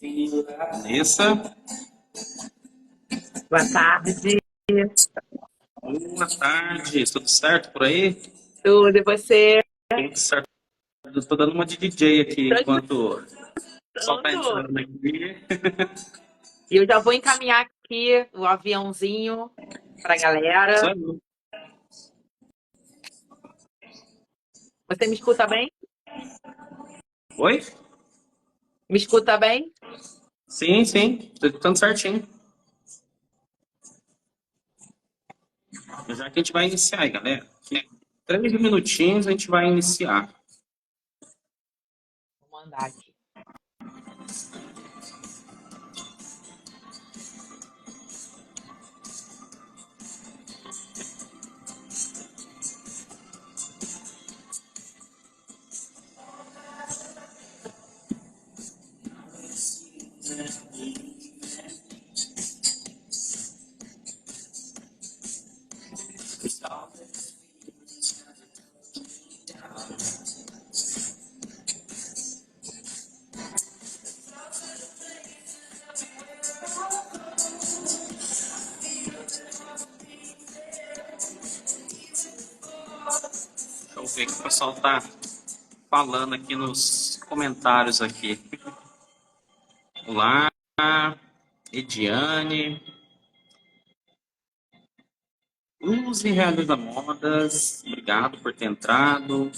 Vanessa, Boa tarde, boa tarde, tudo certo por aí? tudo, e você? Tudo certo. Eu tô dando uma de DJ aqui enquanto o sol tá Transitando. entrando aqui. E eu já vou encaminhar aqui o aviãozinho para a Isso galera. aí. Você me escuta bem? Oi? Me escuta bem? Sim, sim, tô escutando certinho. Já que a gente vai iniciar aí, galera. Aqui, 3 minutinhos a gente vai iniciar. Vou mandar aqui. Deixa eu ver o que o pessoal tá falando aqui nos comentários aqui. Olá, Ediane. Luz e Realiza Modas, obrigado por ter entrado.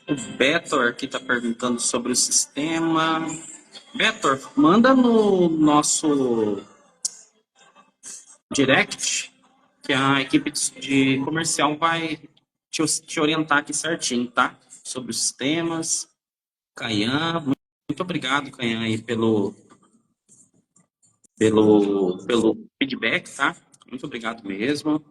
O Betor aqui está perguntando sobre o sistema. Betor, manda no nosso direct que a equipe de comercial vai te orientar aqui certinho, tá? Sobre os sistemas. Caian, muito obrigado, Caian, aí pelo feedback, tá? Muito obrigado mesmo.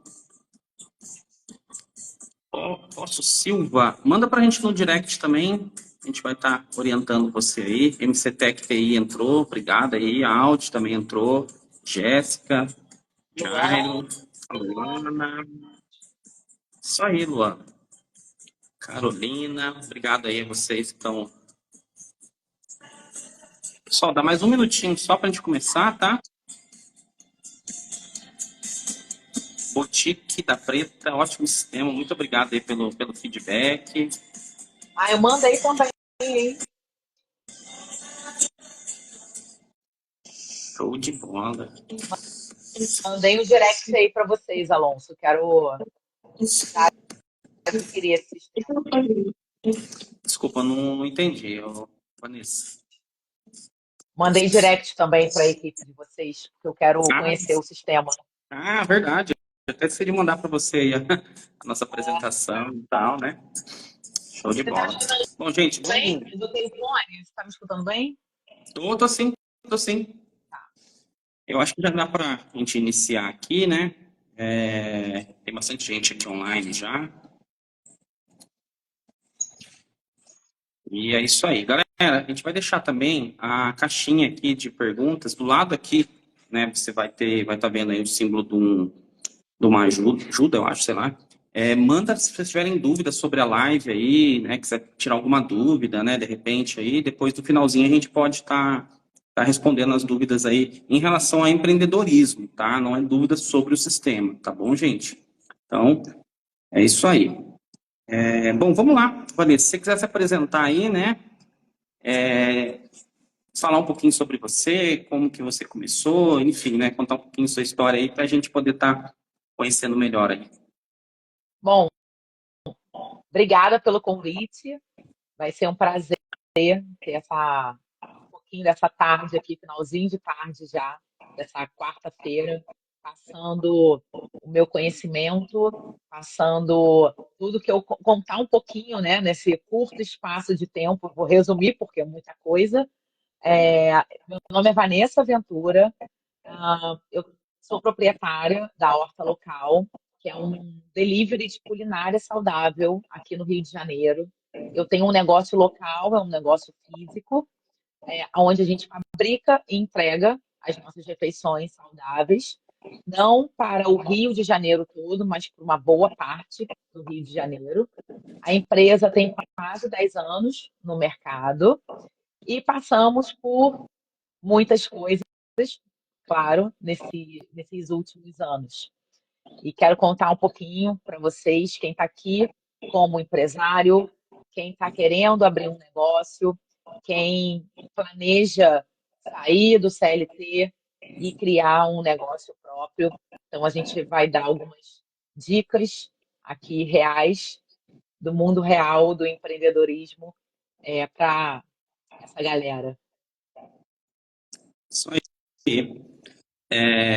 Posso Silva, manda pra gente no direct também. A gente vai estar orientando você aí. MCTech TI entrou, obrigado aí. A Audi também entrou. Jéssica, Jairo, Luana. Isso aí, Luana. Carolina, obrigado aí a vocês que estão. Pessoal, dá mais um minutinho só pra gente começar, tá? Boutique da Preta, ótimo sistema. Muito obrigado aí pelo feedback. Ah, eu mandei também, hein? Show de bola. Mandei um direct aí para vocês, Alonso. Quero adquirir esse sistema. Desculpa, não entendi, Vanessa. Mandei direct também para a equipe de vocês, porque eu quero Ah, conhecer o sistema. verdade. Até seria mandar para você aí a nossa apresentação e tal, né? Show de Você está bola. escutando Bom, gente, bem? vamos. Eu botei o fone. Você está me escutando bem? Tô sim, tô sim. Eu acho que já dá para a gente iniciar aqui, né? Tem bastante gente aqui online já. E é isso aí. Galera, a gente vai deixar também a caixinha aqui de perguntas do lado aqui, né? Você vai estar vendo aí o símbolo de uma ajuda, eu acho, sei lá. Manda se vocês tiverem dúvidas sobre a live aí, né? Quiser tirar alguma dúvida, né? De repente aí, depois do finalzinho a gente pode tá respondendo as dúvidas aí em relação ao empreendedorismo, tá? Não é dúvida sobre o sistema, tá bom, gente? Então, é isso aí. Bom, vamos lá, Vanessa. Se você quiser se apresentar aí, né? Falar um pouquinho sobre você, como que você começou, enfim, né? Contar um pouquinho sua história aí para a gente poder estar conhecendo melhor aí. Bom, obrigada pelo convite. Vai ser um prazer ter um pouquinho dessa tarde aqui, finalzinho de tarde já, dessa quarta-feira, passando o meu conhecimento, passando tudo que eu contar um pouquinho, né, nesse curto espaço de tempo. Vou resumir porque é muita coisa. Meu nome é Vanessa Ventura. Eu sou proprietária da Horta Local, que é um delivery de culinária saudável aqui no Rio de Janeiro. Eu tenho um negócio local, é um negócio físico, onde a gente fabrica e entrega as nossas refeições saudáveis, não para o Rio de Janeiro todo, mas para uma boa parte do Rio de Janeiro. A empresa tem quase 10 anos no mercado e passamos por muitas coisas, claro, nesses últimos anos. E quero contar um pouquinho para vocês, quem está aqui como empresário, quem está querendo abrir um negócio, quem planeja sair do CLT e criar um negócio próprio. Então, a gente vai dar algumas dicas aqui reais do mundo real do empreendedorismo para essa galera. Isso aí.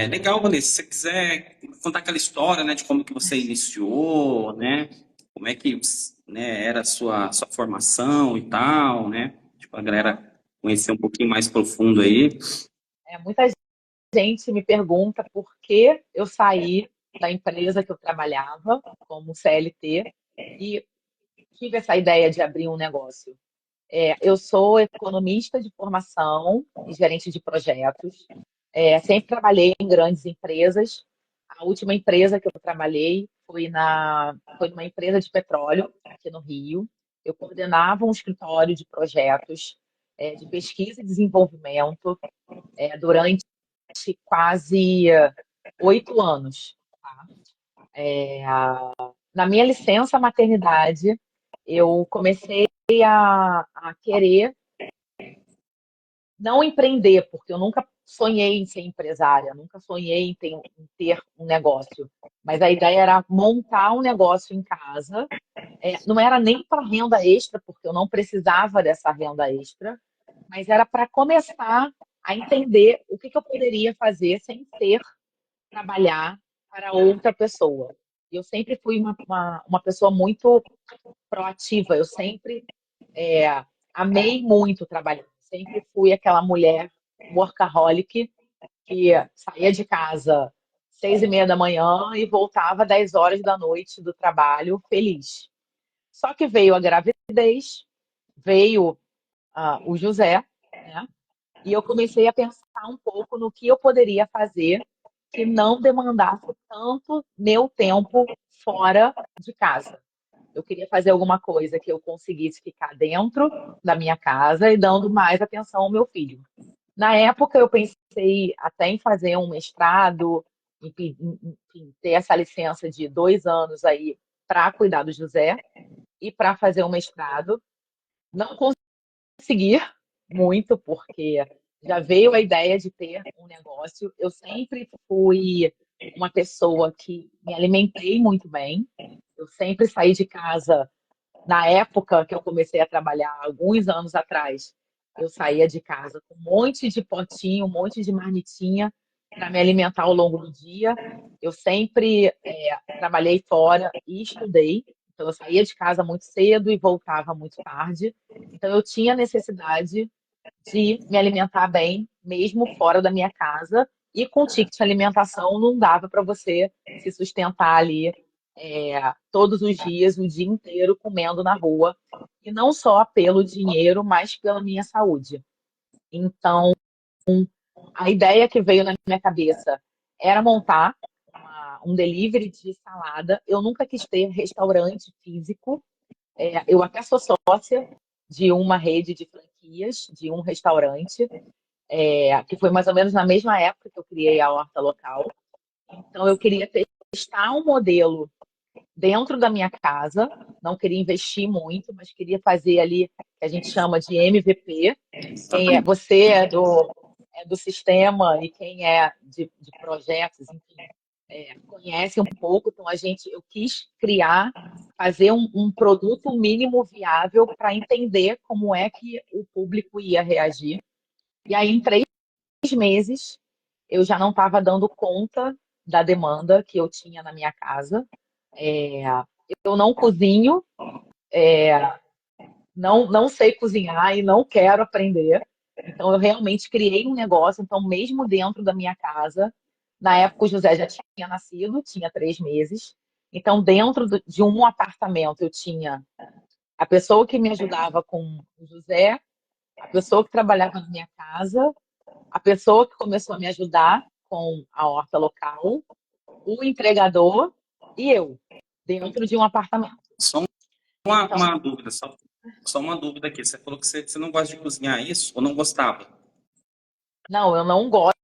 Legal, Vanessa. Se você quiser contar aquela história, né, de como que você iniciou, né, como é que, né, era a sua formação e tal, né, tipo, a galera conhecer um pouquinho mais profundo aí. Muita gente me pergunta por que eu saí da empresa que eu trabalhava como CLT e tive essa ideia de abrir um negócio. Eu sou economista de formação e gerente de projetos. Sempre trabalhei em grandes empresas. A última empresa que eu trabalhei foi numa empresa de petróleo aqui no Rio. Eu coordenava um escritório de projetos de pesquisa e desenvolvimento durante quase 8 anos. Tá? Na minha licença maternidade, eu comecei a querer não empreender, porque eu nunca sonhei em ser empresária, nunca sonhei em ter um negócio. Mas a ideia era montar um negócio em casa. Não era nem para renda extra, porque eu não precisava dessa renda extra, mas era para começar a entender o que eu poderia fazer sem ter trabalhar para outra pessoa. Eu sempre fui uma pessoa muito proativa, eu sempre amei muito trabalhar. Sempre fui aquela mulher workaholic que saía de casa 6:30 da manhã e voltava 10 horas da noite do trabalho feliz. Só que veio a gravidez, veio o José, né? E eu comecei a pensar um pouco no que eu poderia fazer que não demandasse tanto meu tempo fora de casa. Eu queria fazer alguma coisa que eu conseguisse ficar dentro da minha casa e dando mais atenção ao meu filho. Na época, eu pensei até em fazer um mestrado, enfim, ter essa licença de 2 anos aí para cuidar do José e para fazer um mestrado. Não consegui muito, porque já veio a ideia de ter um negócio. Eu sempre fui uma pessoa que me alimentei muito bem. Eu sempre saí de casa. Na época que eu comecei a trabalhar, alguns anos atrás, eu saía de casa com um monte de potinho, um monte de marmitinha para me alimentar ao longo do dia. Eu sempre trabalhei fora e estudei. Então, eu saía de casa muito cedo e voltava muito tarde. Então, eu tinha necessidade de me alimentar bem, mesmo fora da minha casa. E com ticket de alimentação não dava para você se sustentar ali todos os dias, o dia inteiro, comendo na rua. E não só pelo dinheiro, mas pela minha saúde. Então, a ideia que veio na minha cabeça era montar um delivery de salada. Eu nunca quis ter restaurante físico. Eu até sou sócia de uma rede de franquias, de um restaurante, que foi mais ou menos na mesma época que eu criei a Horta Local. Então, eu queria testar um modelo dentro da minha casa, não queria investir muito, mas queria fazer ali, que a gente chama de MVP. Você é do sistema e quem é de projetos, enfim, conhece um pouco. Então, eu quis criar, fazer um produto mínimo viável para entender como é que o público ia reagir. E aí, em 3 meses, eu já não estava dando conta da demanda que eu tinha na minha casa. Eu não cozinho, não sei cozinhar e não quero aprender. Então, eu realmente criei um negócio. Então, mesmo dentro da minha casa, na época o José já tinha nascido, tinha 3 meses. Então, dentro de um apartamento, eu tinha a pessoa que me ajudava com o José, a pessoa que trabalhava na minha casa, a pessoa que começou a me ajudar com a horta local, o entregador e eu, dentro de um apartamento. Só uma dúvida, só uma dúvida aqui. Você falou que você não gosta de cozinhar isso ou não gostava? Não, eu não gosto,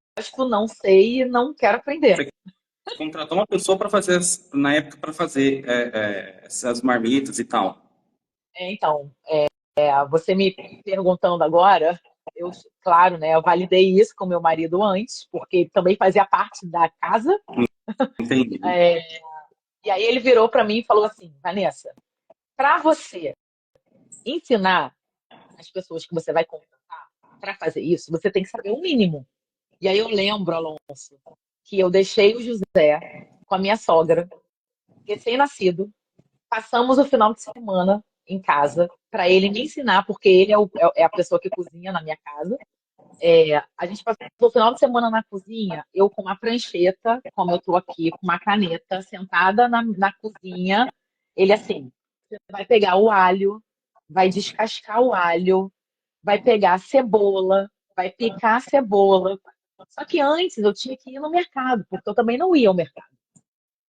não sei e não quero aprender. Você contratou uma pessoa para fazer, na época, para fazer essas marmitas e tal. Então, você me perguntando agora, eu, claro, né, eu validei isso com meu marido antes, porque ele também fazia parte da casa. Entendi. É, e aí ele virou para mim e falou assim, Vanessa, para você ensinar as pessoas que você vai contratar para fazer isso, você tem que saber o mínimo. E aí eu lembro, Alonso, que eu deixei o José com a minha sogra, recém-nascido, passamos o final de semana em casa para ele me ensinar, porque ele é a pessoa que cozinha na minha casa. A gente passou o final de semana na cozinha, eu com uma prancheta, como eu estou aqui, com uma caneta, sentada na cozinha. Ele assim, você vai pegar o alho, vai descascar o alho, vai pegar a cebola, vai picar a cebola. Só que antes eu tinha que ir no mercado, porque eu também não ia ao mercado.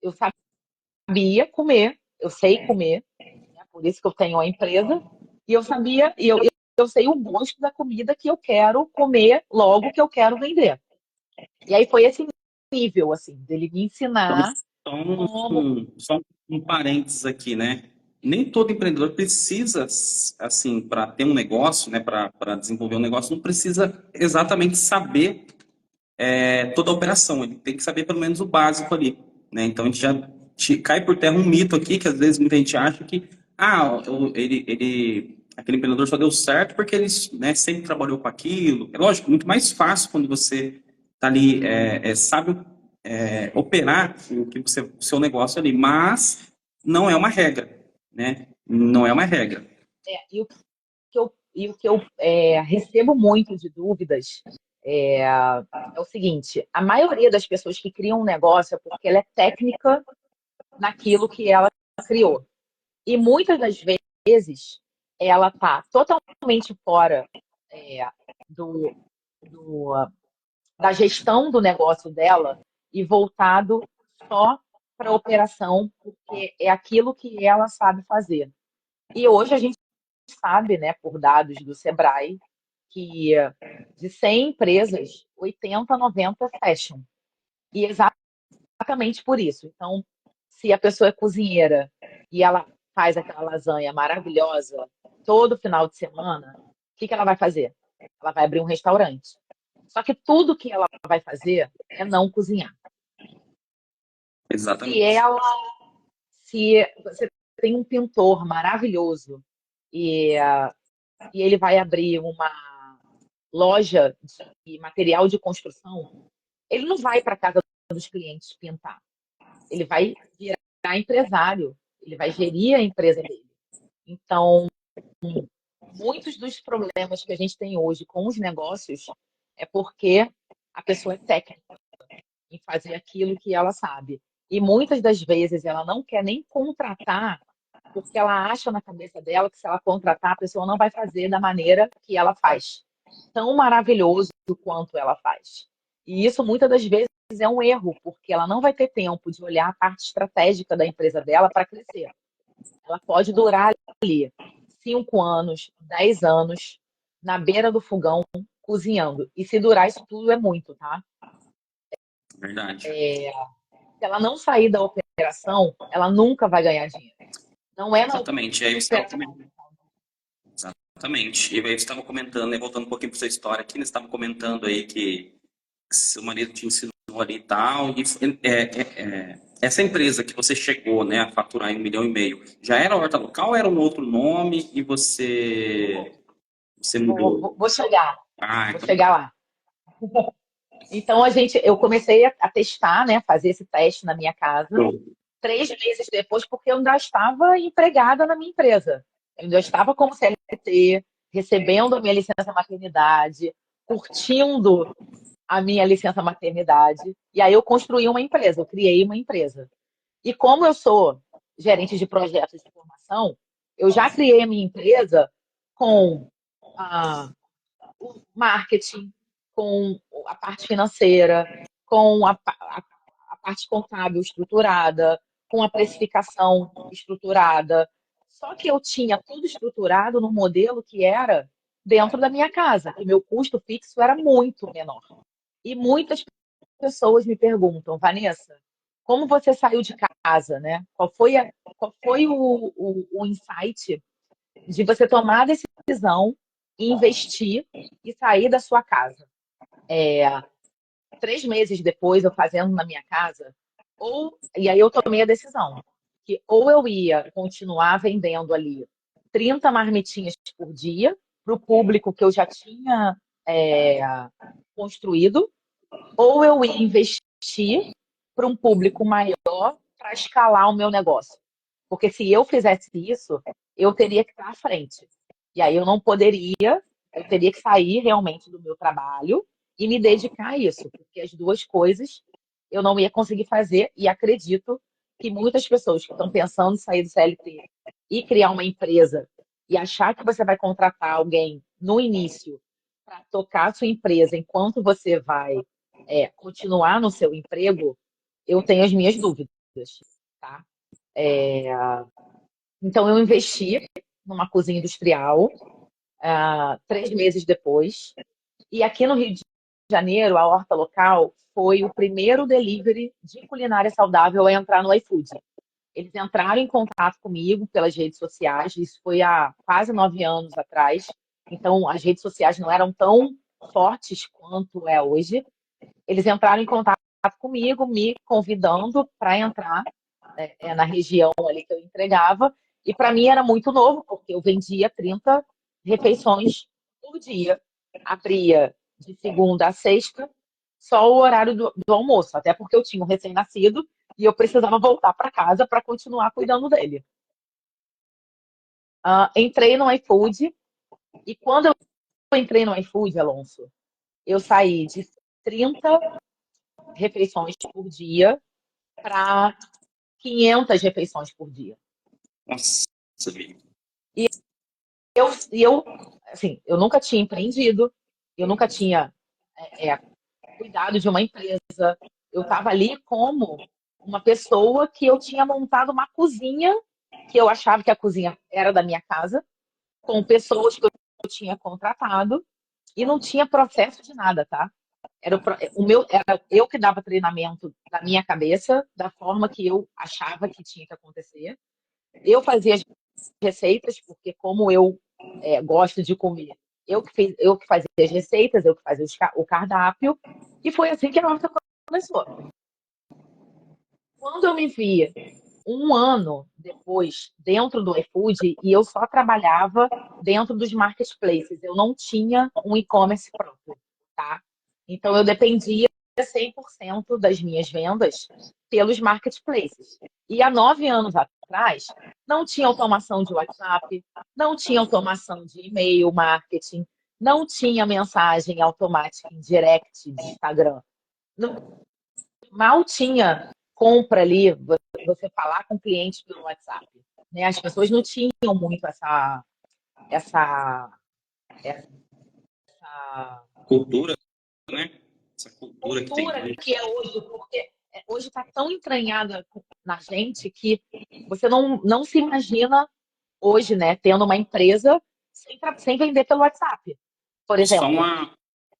Eu sabia comer, eu sei comer, né? Por isso que eu tenho a empresa, e eu sabia, eu sei o gosto da comida que eu quero comer logo que eu quero vender. E aí foi esse nível, assim, dele me Então, ensinar como. só um parênteses aqui, né? Nem todo empreendedor precisa, assim, para ter um negócio, né, para desenvolver um negócio, não precisa exatamente saber toda a operação. Ele tem que saber pelo menos o básico ali, né? Então a gente já cai por terra um mito aqui que às vezes muita gente acha que aquele empreendedor só deu certo porque ele, né, sempre trabalhou com aquilo. É lógico, muito mais fácil quando você tá ali sabe operar o seu negócio ali, mas não é uma regra, né? Não é uma regra. E o que eu recebo muito de dúvidas é o seguinte: a maioria das pessoas que criam um negócio é porque ela é técnica naquilo que ela criou. E muitas das vezes ela está totalmente fora é, do, do- da gestão do negócio dela e voltado só para a operação, porque é aquilo que ela sabe fazer. E hoje a gente sabe, né, por dados do Sebrae, que de 100 empresas, 80, 90 fecham. E exatamente por isso. Então, se a pessoa é cozinheira e ela faz aquela lasanha maravilhosa todo final de semana, o que que ela vai fazer? Ela vai abrir um restaurante. Só que tudo que ela vai fazer é não cozinhar. Se Exatamente. ela, se você tem um pintor maravilhoso e, e ele vai abrir uma loja de material de construção, ele não vai para casa dos clientes pintar. Ele vai virar empresário, ele vai gerir a empresa dele. Então, muitos dos problemas que a gente tem hoje com os negócios é porque a pessoa é técnica em fazer aquilo que ela sabe. E muitas das vezes ela não quer nem contratar, porque ela acha na cabeça dela que se ela contratar, a pessoa não vai fazer da maneira que ela faz. Tão maravilhoso quanto ela faz. E isso muitas das vezes é um erro, porque ela não vai ter tempo de olhar a parte estratégica da empresa dela para crescer. Ela pode durar ali 5 anos, 10 anos, na beira do fogão, cozinhando. E se durar isso tudo é muito, tá? Verdade. Se ela não sair da operação, ela nunca vai ganhar dinheiro. Não é na Exatamente. E aí você estava operação. Exatamente. E aí você estava comentando, né, voltando um pouquinho para sua história aqui, né, você estava comentando aí que seu marido te ensinou ali e tal. E essa empresa que você chegou, né, a faturar em 1,5 milhão, já era Horta Local ou era um outro nome e você Vou, mudou? vou, vou chegar, Ah, vou então chegar tá. lá. Então eu comecei a testar, né, fazer esse teste na minha casa, 3 meses depois, porque eu ainda estava empregada na minha empresa. Eu ainda estava como CLT, recebendo a minha licença maternidade, curtindo a minha licença maternidade. E aí eu construí uma empresa, eu criei uma empresa. E como eu sou gerente de projetos de formação, eu já criei a minha empresa com a, o marketing, com a parte financeira, com a parte contábil estruturada, com a precificação estruturada. Só que eu tinha tudo estruturado no modelo que era dentro da minha casa. O meu custo fixo era muito menor. E muitas pessoas me perguntam, Vanessa, como você saiu de casa, né? Qual foi o insight de você tomar a decisão, investir e sair da sua casa? 3 meses depois, eu fazendo na minha casa, e aí eu tomei a decisão, que ou eu ia continuar vendendo ali 30 marmitinhas por dia para o público que eu já tinha é, construído, ou eu ia investir para um público maior para escalar o meu negócio. Porque se eu fizesse isso, eu teria que estar à frente. E aí eu não poderia, eu teria que sair realmente do meu trabalho e me dedicar a isso, porque as duas coisas eu não ia conseguir fazer e acredito que muitas pessoas que estão pensando em sair do CLT e criar uma empresa e achar que você vai contratar alguém no início para tocar a sua empresa enquanto você vai continuar no seu emprego, eu tenho as minhas dúvidas, tá? É, então, eu investi numa cozinha industrial 3 meses depois. E aqui no Rio de Janeiro, a Horta Local foi o primeiro delivery de culinária saudável a entrar no iFood. Eles entraram em contato comigo pelas redes sociais, isso foi há quase 9 anos atrás. Então, as redes sociais não eram tão fortes quanto é hoje. Eles entraram em contato comigo, me convidando para entrar na região ali que eu entregava. E para mim era muito novo, porque eu vendia 30 refeições por dia. Abria de segunda a sexta, só o horário do almoço, até porque eu tinha um recém-nascido e eu precisava voltar para casa para continuar cuidando dele. Entrei no iFood e quando eu entrei no iFood, Alonso, eu saí de 30 refeições por dia para 500 refeições por dia. Nossa, sabia. Eu, assim, eu nunca tinha empreendido, eu nunca tinha cuidado de uma empresa. Eu estava ali como uma pessoa que eu tinha montado uma cozinha, que eu achava que a cozinha era da minha casa, com pessoas que eu tinha contratado, e não tinha processo de nada, tá? Era eu que dava treinamento da minha cabeça, da forma que eu achava que tinha que acontecer. Eu fazia as receitas, porque como eu gosto de comer, eu que fazia as receitas, eu que fazia o cardápio, e foi assim que a horta começou. Quando eu me vi um ano depois dentro do iFood, e eu só trabalhava dentro dos marketplaces, eu não tinha um e-commerce próprio, tá? Então eu dependia 100% das minhas vendas pelos marketplaces. E há 9 anos atrás, não tinha automação de WhatsApp, não tinha automação de e-mail marketing, não tinha mensagem automática em direct de Instagram. Mal tinha compra ali, você falar com clientes pelo WhatsApp. Né? As pessoas não tinham muito essa, essa Cultura, né? Essa cultura que tem cultura hoje. que é hoje, porque hoje está tão entranhada na gente que você não se imagina hoje, né, tendo uma empresa sem vender pelo WhatsApp, por Só exemplo.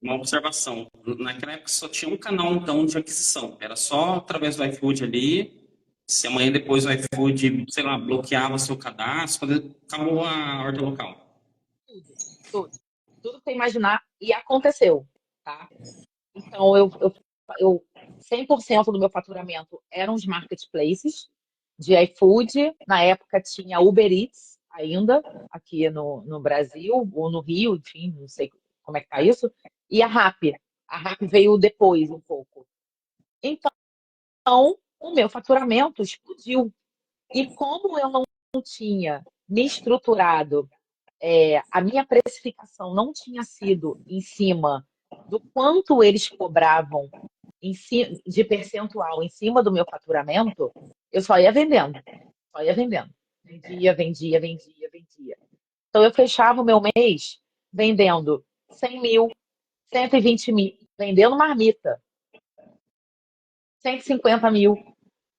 uma observação. Naquela época só tinha um canal, então, de aquisição. Era só através do iFood ali. Se amanhã depois o iFood, sei lá, bloqueava seu cadastro, acabou a horta local. Tudo, tudo. Tudo que você imaginar e aconteceu, tá? Então, eu 100% do meu faturamento eram os marketplaces de iFood. Na época tinha Uber Eats ainda, aqui no Brasil, ou no Rio, enfim, não sei como é que tá isso. E a Rappi. A Rappi veio depois um pouco. Então, o meu faturamento explodiu. E como eu não tinha me estruturado, a minha precificação não tinha sido em cima do quanto eles cobravam de percentual em cima do meu faturamento, eu só ia vendendo, só ia vendendo. Vendia, vendia, vendia, vendia. Então eu fechava o meu mês vendendo 100 mil, 120 mil, vendendo marmita, 150 mil.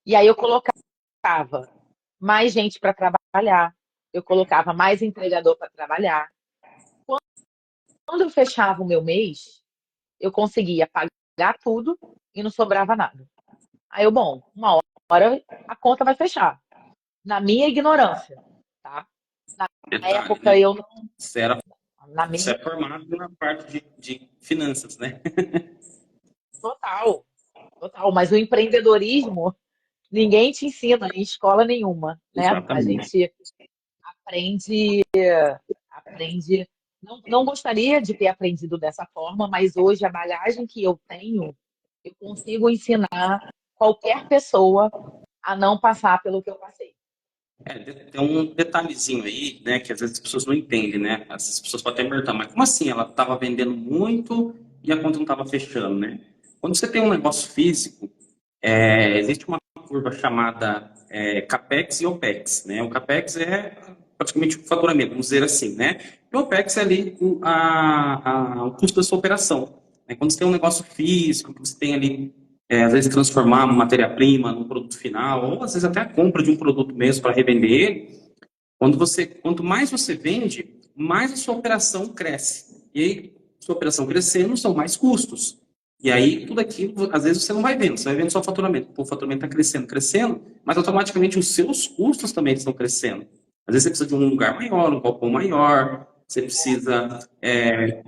E aí eu colocava mais gente para trabalhar, eu colocava mais entregador para trabalhar. quando eu fechava o meu mês, eu conseguia pagar tudo e não sobrava nada. Aí eu, bom, uma hora a conta vai fechar. Na minha ignorância, tá? Na Detalhe, época né? eu não. Você, era, Na você minha. é formado na parte de finanças, né? Total, total. Mas o empreendedorismo, ninguém te ensina em escola nenhuma, né? A Exatamente. gente aprende, aprende. Não, não gostaria de ter aprendido dessa forma, mas hoje a bagagem que eu tenho, eu consigo ensinar qualquer pessoa a não passar pelo que eu passei. Tem um detalhezinho aí, né, que às vezes as pessoas não entendem, né? As pessoas podem até perguntar, mas como assim? Ela estava vendendo muito e a conta não estava fechando, né? Quando você tem um negócio físico, existe uma curva chamada CAPEX e OPEX, né? O CAPEX é praticamente o faturamento, vamos dizer assim, né? E o OPEX é ali o custo da sua operação. Né? Quando você tem um negócio físico, que você tem ali, às vezes, transformar uma matéria-prima num produto final, ou às vezes até a compra de um produto mesmo para revender ele, quanto mais você vende, mais a sua operação cresce. E aí, sua operação crescendo, são mais custos. E aí, tudo aquilo, às vezes, você não vai vendo, você vai vendo só o faturamento. Pô, o faturamento está crescendo, crescendo, mas automaticamente os seus custos também estão crescendo. Às vezes você precisa de um lugar maior, um galpão maior, você precisa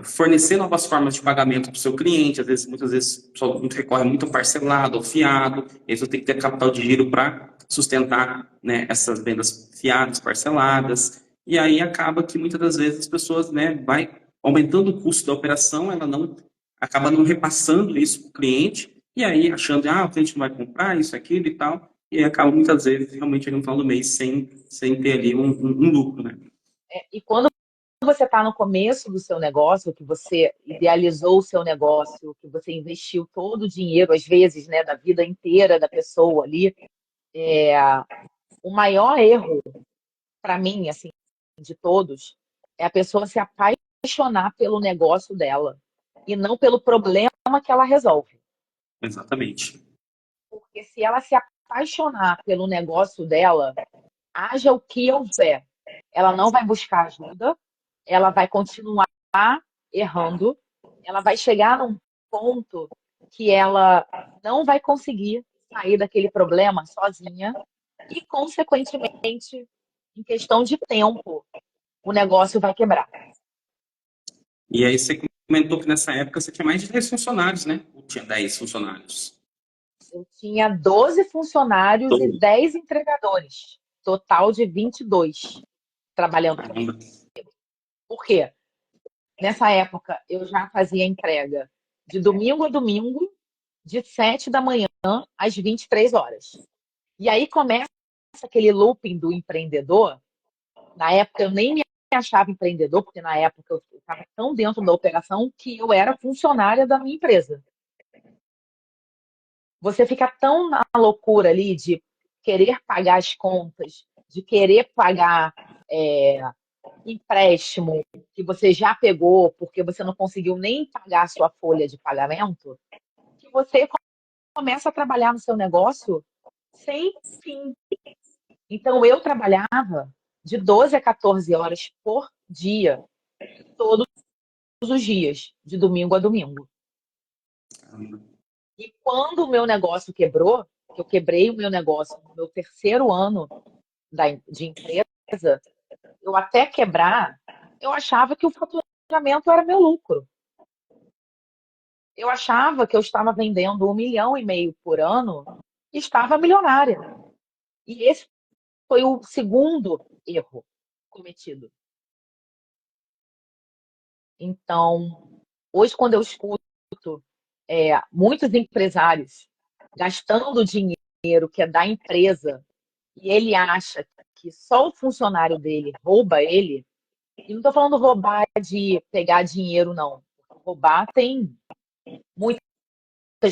fornecer novas formas de pagamento para o seu cliente. Às vezes, muitas vezes, o pessoal recorre muito parcelado ou fiado, e aí você tem que ter capital de giro para sustentar, né, essas vendas fiadas, parceladas. E aí acaba que muitas das vezes as pessoas, né, vai aumentando o custo da operação, ela não acaba não repassando isso para o cliente, e aí achando, o cliente não vai comprar isso, aquilo e tal, e aí acaba muitas vezes realmente no final do mês sem ter ali um lucro, né? E quando você está no começo do seu negócio, que você idealizou o seu negócio, que você investiu todo o dinheiro, às vezes, né, da vida inteira da pessoa ali, o maior erro, para mim, assim, de todos, é a pessoa se apaixonar pelo negócio dela e não pelo problema que ela resolve. Exatamente. Porque se ela se apaixonar pelo negócio dela, haja o que houver, ela não vai buscar ajuda, ela vai continuar errando, ela vai chegar num ponto que ela não vai conseguir sair daquele problema sozinha e, consequentemente, em questão de tempo, o negócio vai quebrar. E aí você comentou que nessa época você tinha mais de 10 funcionários, né? Ou tinha 10 funcionários? Eu tinha 12 funcionários e 10 entregadores, total de 22 trabalhando comigo. Caramba. Por quê? Nessa época, eu já fazia entrega de domingo a domingo, de 7 da manhã às 23 horas. E aí começa aquele looping do empreendedor. Na época, eu nem me achava empreendedor, porque na época eu estava tão dentro da operação que eu era funcionária da minha empresa. Você fica tão na loucura ali de querer pagar as contas, de querer pagar empréstimo que você já pegou porque você não conseguiu nem pagar a sua folha de pagamento, que você começa a trabalhar no seu negócio sem fim. Então, eu trabalhava de 12 a 14 horas por dia, todos os dias, de domingo a domingo. E quando o meu negócio quebrou, que eu quebrei o meu negócio no meu terceiro ano de empresa, eu até quebrar, eu achava que o faturamento era meu lucro. Eu achava que eu estava vendendo 1,5 milhão por ano e estava milionária. E esse foi o segundo erro cometido. Então, hoje, quando eu escuto muitos empresários gastando dinheiro que é da empresa e ele acha que só o funcionário dele rouba ele, e não estou falando roubar de pegar dinheiro, não. Roubar tem muitas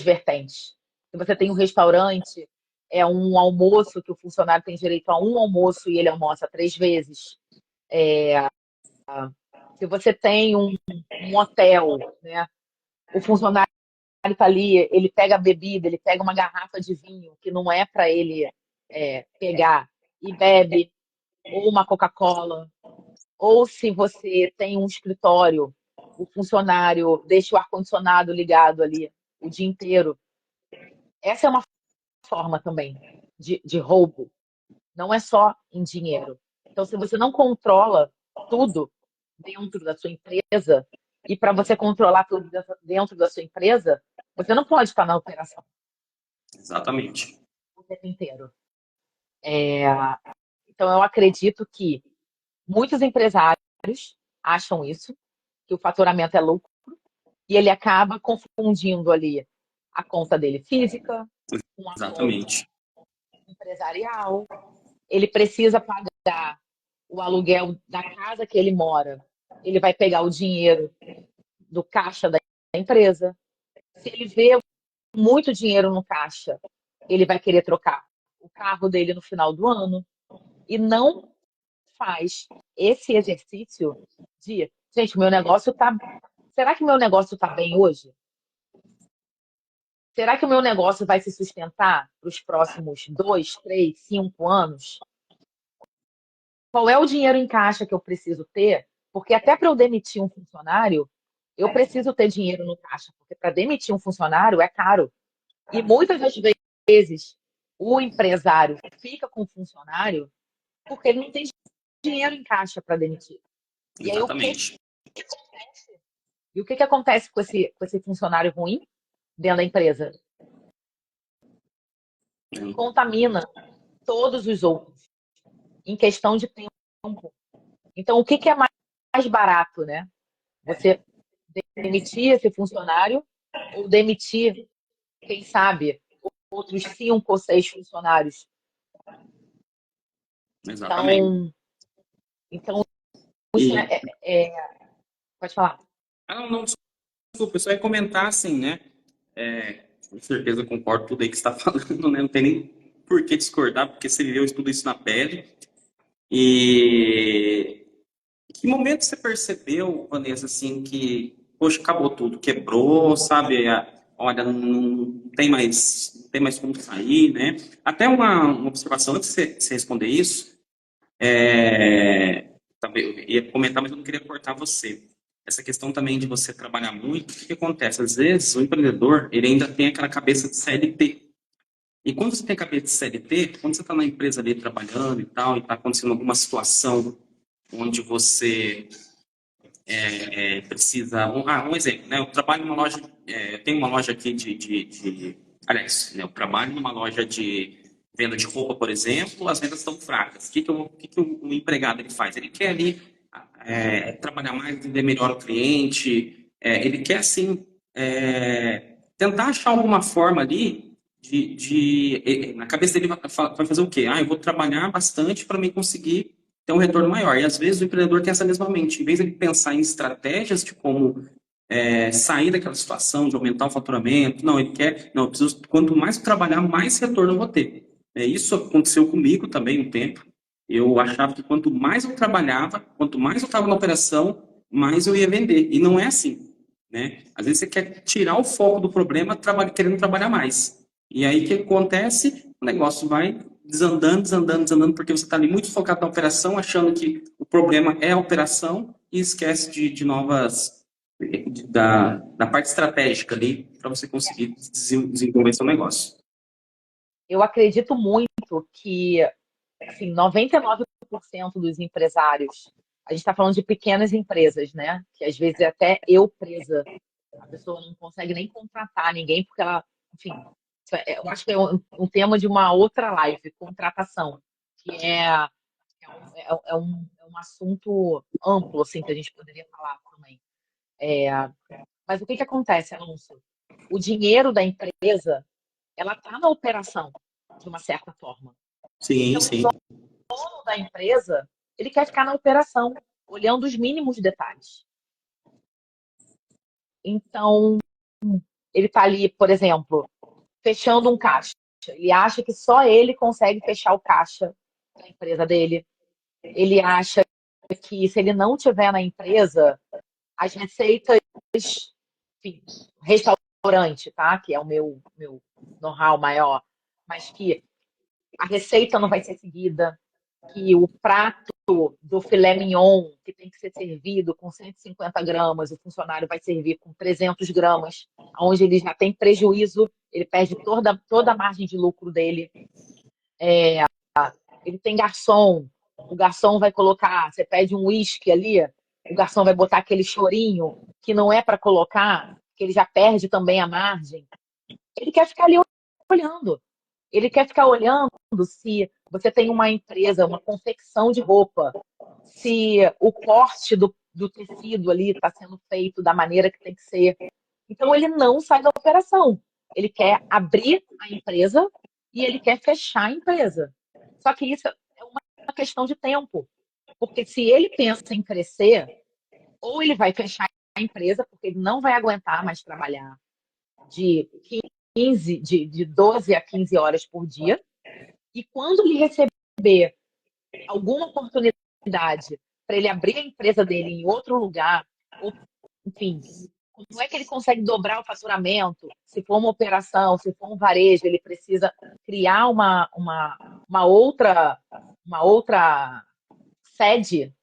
vertentes. Se você tem um restaurante, é um almoço que o funcionário tem direito a um almoço e ele almoça 3 vezes. Se você tem um hotel, né, o funcionário está ali, ele pega a bebida, ele pega uma garrafa de vinho que não é para ele pegar e bebe, ou uma Coca-Cola. Ou se você tem um escritório, o funcionário deixa o ar-condicionado ligado ali o dia inteiro. Essa é uma forma também de roubo. Não é só em dinheiro. Então, se você não controla tudo dentro da sua empresa, e para você controlar tudo dentro da sua empresa, você não pode estar na operação Exatamente. o tempo inteiro. Então, eu acredito que muitos empresários acham isso, que o faturamento é lucro, e ele acaba confundindo ali a conta dele física com a conta Exatamente. empresarial. Ele precisa pagar o aluguel da casa que ele mora. Ele vai pegar o dinheiro do caixa da empresa. Se ele vê muito dinheiro no caixa, ele vai querer trocar o carro dele no final do ano e não faz esse exercício de, gente, meu negócio tá. Será que meu negócio tá bem hoje? Será que o meu negócio vai se sustentar para os próximos 2, 3, 5 anos? Qual é o dinheiro em caixa que eu preciso ter? Porque até para eu demitir um funcionário, eu preciso ter dinheiro no caixa, porque para demitir um funcionário é caro. E muitas das vezes o empresário fica com o funcionário porque ele não tem dinheiro em caixa para demitir. E aí Exatamente. que acontece? E o que acontece com esse funcionário ruim dentro da empresa? Contamina todos os outros em questão de tempo. Então, o que é mais barato, né? Você demitir esse funcionário ou demitir, quem sabe, outros 5 ou 6 funcionários. Exatamente. Então isso E, pode falar. não, desculpa, eu só ia comentar assim, né? Com certeza concordo com tudo aí que você está falando, né? Não tem nem por que discordar, porque você viveu tudo isso na pele. E que momento você percebeu, Vanessa, assim, que, poxa, acabou tudo, quebrou, sabe? Olha, não tem mais como sair, né? Até uma observação, antes de você responder isso, também, eu ia comentar, mas eu não queria cortar você. Essa questão também de você trabalhar muito, o que acontece? Às vezes, o empreendedor, ele ainda tem aquela cabeça de CLT. E quando você tem cabeça de CLT, quando você está na empresa ali trabalhando e tal, e está acontecendo alguma situação onde você precisa. Um exemplo, né? Eu trabalho numa loja, eu tenho uma loja aqui aliás, né, eu trabalho numa loja de venda de roupa, por exemplo, as vendas estão fracas. O empregado ele faz? Ele quer ali trabalhar mais, entender melhor o cliente, ele quer, assim, tentar achar alguma forma ali na cabeça dele vai fazer o quê? Eu vou trabalhar bastante para me conseguir ter um retorno maior. E às vezes o empreendedor tem essa mesma mente. Em vez de ele pensar em estratégias de como sair daquela situação, de aumentar o faturamento, não, ele quer, não, eu preciso, quanto mais eu trabalhar, mais retorno eu vou ter. Isso aconteceu comigo também um tempo. Eu achava que quanto mais eu trabalhava, quanto mais eu estava na operação, mais eu ia vender. E não é assim, né? Às vezes você quer tirar o foco do problema querendo trabalhar mais. E aí o que acontece? O negócio vai desandando, desandando, desandando, porque você está ali muito focado na operação, achando que o problema é a operação e esquece de novas, da parte estratégica ali para você conseguir desenvolver seu negócio. Eu acredito muito que, assim, 99% dos empresários, a gente está falando de pequenas empresas, né? Que às vezes até eu presa, a pessoa não consegue nem contratar ninguém porque ela, enfim, eu acho que é um tema de uma outra live, contratação, que é um assunto amplo, assim, que a gente poderia falar também. Mas o que acontece, Alonso? O dinheiro da empresa, ela está na operação, de uma certa forma. Sim, Então, o sim. dono da empresa, ele quer ficar na operação, olhando os mínimos detalhes. Então, ele está ali, por exemplo, fechando um caixa. Ele acha que só ele consegue fechar o caixa da empresa dele. Ele acha que se ele não tiver na empresa, as receitas, enfim, restaurante, tá? Que é o meu know-how maior, mas que a receita não vai ser seguida, que o prato do filé mignon, que tem que ser servido com 150 gramas, o funcionário vai servir com 300 gramas, onde ele já tem prejuízo, ele perde toda a margem de lucro dele. Ele tem garçom, o garçom vai colocar, você pede um uísque ali, o garçom vai botar aquele chorinho que não é para colocar, que ele já perde também a margem. Ele quer ficar ali olhando. Ele quer ficar olhando se você tem uma empresa, uma confecção de roupa, se o corte do tecido ali está sendo feito da maneira que tem que ser. Então, ele não sai da operação. Ele quer abrir a empresa e ele quer fechar a empresa. Só que isso é uma questão de tempo. Porque se ele pensa em crescer, ou ele vai fechar a empresa, porque ele não vai aguentar mais trabalhar de 12 a 15 horas por dia. E quando ele receber alguma oportunidade para ele abrir a empresa dele em outro lugar, ou, enfim, como é que ele consegue dobrar o faturamento? Se for uma operação, se for um varejo, ele precisa criar uma outra sede.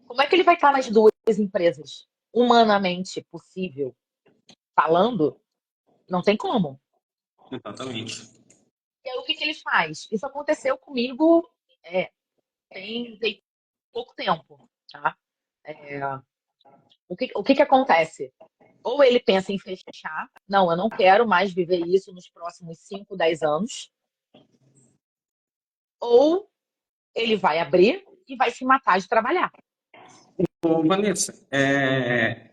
Como é que ele vai estar nas duas empresas? Humanamente possível? Falando, não tem como. Exatamente. E aí, o que ele faz? Isso aconteceu comigo tem pouco tempo, tá? O que acontece? Ou ele pensa em fechar, não, eu não quero mais viver isso nos próximos 5, 10 anos, ou ele vai abrir e vai se matar de trabalhar. Bom, Vanessa,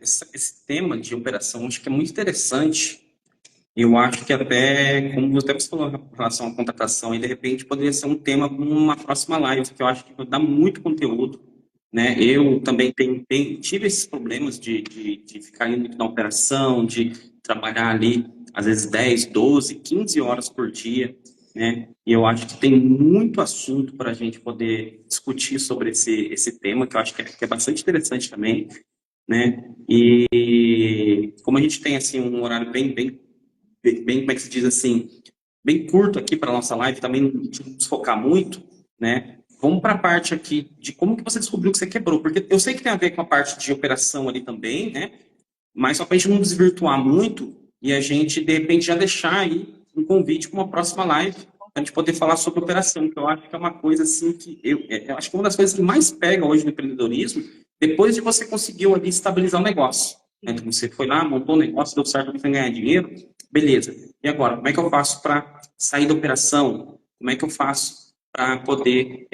esse tema de operação acho que é muito interessante. Eu acho que até, como você falou em relação à contratação, e de repente poderia ser um tema para uma próxima live, que eu acho que vai dar muito conteúdo, né? Eu também tive esses problemas de ficar indo muito na operação, de trabalhar ali, às vezes, 10, 12, 15 horas por dia, né? E eu acho que tem muito assunto para a gente poder discutir sobre esse tema, que eu acho que é bastante interessante também, né? E como a gente tem, assim, um horário bem, como é que se diz assim, bem curto aqui para a nossa live, também não desfocar muito, né? Vamos para a parte aqui de como que você descobriu que você quebrou, porque eu sei que tem a ver com a parte de operação ali também, né? Mas só para a gente não desvirtuar muito e a gente, de repente, já deixar aí um convite para uma próxima live, para a gente poder falar sobre operação, que eu acho que é uma coisa assim que eu acho que é uma das coisas que mais pega hoje no empreendedorismo, depois de você conseguiu ali estabilizar o negócio. Né? Então, você foi lá, montou o negócio, deu certo para ganhar dinheiro, beleza. E agora, como é que eu faço para sair da operação? Como é que eu faço para poder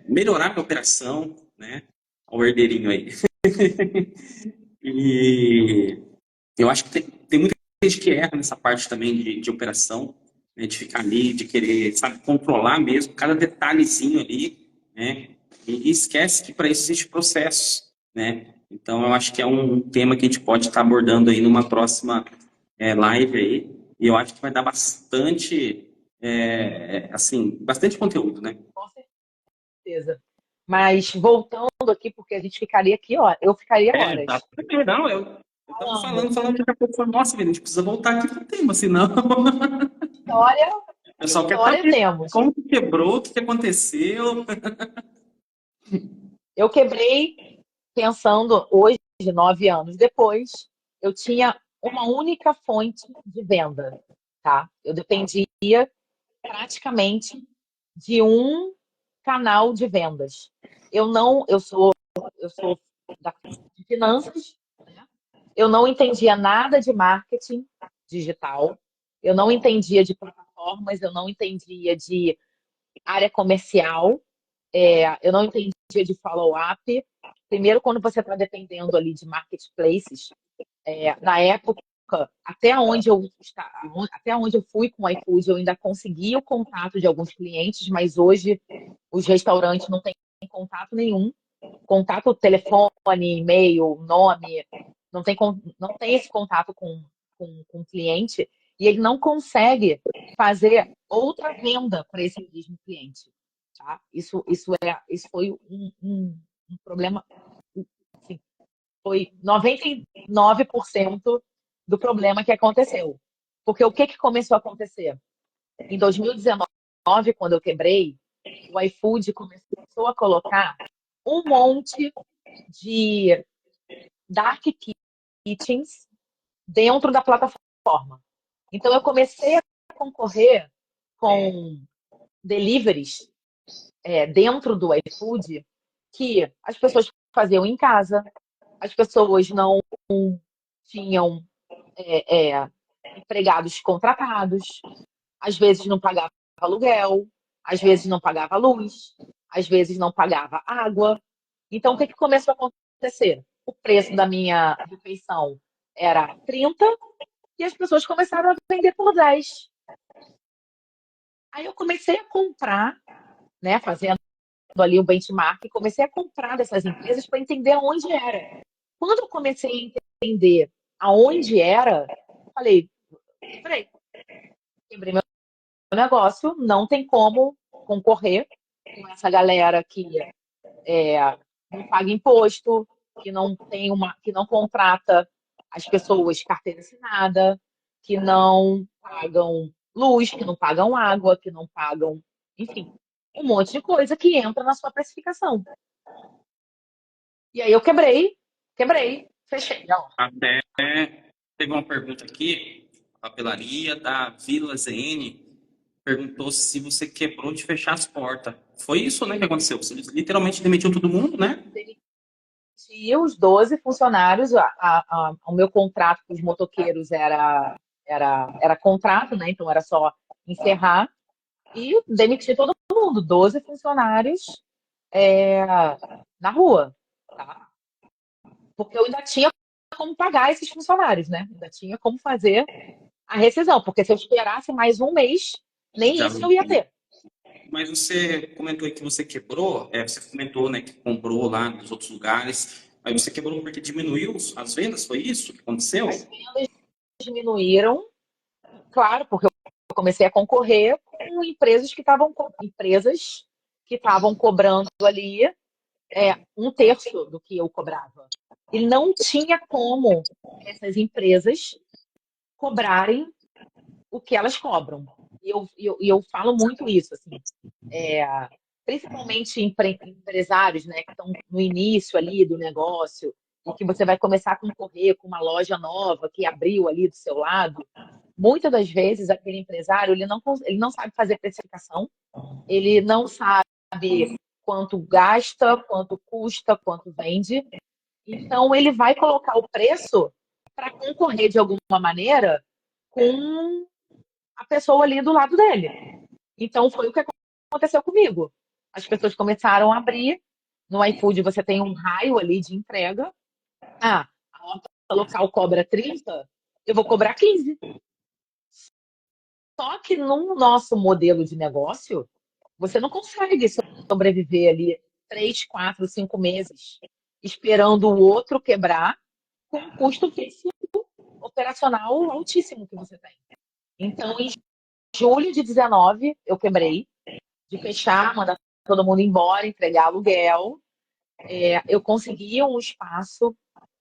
melhorar minha operação, né? Olha o herdeirinho aí. E eu acho que tem muita gente que erra nessa parte também de operação, né, de ficar ali, de querer, sabe, controlar mesmo cada detalhezinho ali, né? E esquece que para isso existe processo, né? Então, eu acho que é um tema que a gente pode estar abordando aí numa próxima live aí, e eu acho que vai dar bastante, assim, bastante conteúdo, né? Com certeza. Mas voltando aqui, porque a gente ficaria aqui, ó, eu ficaria Tá. horas Não, eu tava falando. falando daqui a pouco, falei, nossa, vida, a gente precisa voltar aqui pro tema, senão História, o pessoal quer história saber temos. como que quebrou, o que aconteceu. Eu quebrei pensando hoje, 9 anos depois, eu tinha uma única fonte de venda, tá? Eu dependia praticamente de um canal de vendas. Eu sou de finanças, né? Eu não entendia nada de marketing digital, eu não entendia de plataformas, eu não entendia de área comercial, eu não entendia de follow-up. Primeiro, quando você está dependendo ali de marketplaces, na época, até onde eu fui com o iFood, eu ainda conseguia o contato de alguns clientes, mas hoje os restaurantes não têm contato nenhum. Contato, telefone, e-mail, nome, não tem esse contato com o cliente e ele não consegue fazer outra venda para esse mesmo cliente. Tá? Isso foi um problema, assim, foi 99% do problema que aconteceu. Porque o que começou a acontecer? Em 2019, quando eu quebrei, o iFood começou a colocar um monte de dark kitchens dentro da plataforma. Então, eu comecei a concorrer com deliveries dentro do iFood que as pessoas faziam em casa, as pessoas não tinham empregados contratados, às vezes não pagava aluguel, às vezes não pagava luz, às vezes não pagava água. Então, o que começou a acontecer? O preço da minha refeição era 30 e as pessoas começaram a vender por 10. Aí eu comecei a comprar, né, fazendo ali o benchmark, e comecei a comprar dessas empresas para entender aonde era. Quando eu comecei a entender aonde era, falei, quebrei meu negócio, não tem como concorrer com essa galera que não paga imposto, que não contrata as pessoas carteira assinada, que não pagam luz, que não pagam água, que não pagam, enfim, um monte de coisa que entra na sua precificação. E aí eu quebrei, fechei. Não. Até teve uma pergunta aqui, a papelaria da Vila ZN perguntou se você quebrou de fechar as portas. Foi isso, né, que aconteceu? Você literalmente demitiu todo mundo, né? Demiti os 12 funcionários, o meu contrato com os motoqueiros era contrato, né? Então era só encerrar e demitir todo mundo, 12 funcionários na rua, tá? Porque eu ainda tinha como pagar esses funcionários, né? Ainda tinha como fazer a rescisão, porque se eu esperasse mais um mês, nem Já isso eu ia ter. Mas você comentou aí que você quebrou, você comentou, né, que comprou lá nos outros lugares, aí você quebrou porque diminuiu as vendas, foi isso que aconteceu? As vendas diminuíram, claro, porque eu comecei a concorrer com empresas que estavam cobrando ali um terço do que eu cobrava. E não tinha como essas empresas cobrarem o que elas cobram. E eu falo muito isso, assim, principalmente empresários, né, que estão no início ali do negócio e que você vai começar a concorrer com uma loja nova que abriu ali do seu lado. Muitas das vezes aquele empresário ele não sabe fazer precificação, ele não sabe quanto gasta, quanto custa, quanto vende. Então ele vai colocar o preço para concorrer de alguma maneira com a pessoa ali do lado dele. Então foi o que aconteceu comigo. As pessoas começaram a abrir. No iFood você tem um raio ali de entrega. Ah, a horta local cobra 30, eu vou cobrar 15. Só que no nosso modelo de negócio, você não consegue sobreviver ali 3, 4, 5 meses esperando o outro quebrar com um custo fixo operacional altíssimo que você tem. Então, em julho de 19, eu quebrei de fechar, mandar todo mundo embora, entregar aluguel. Eu consegui um espaço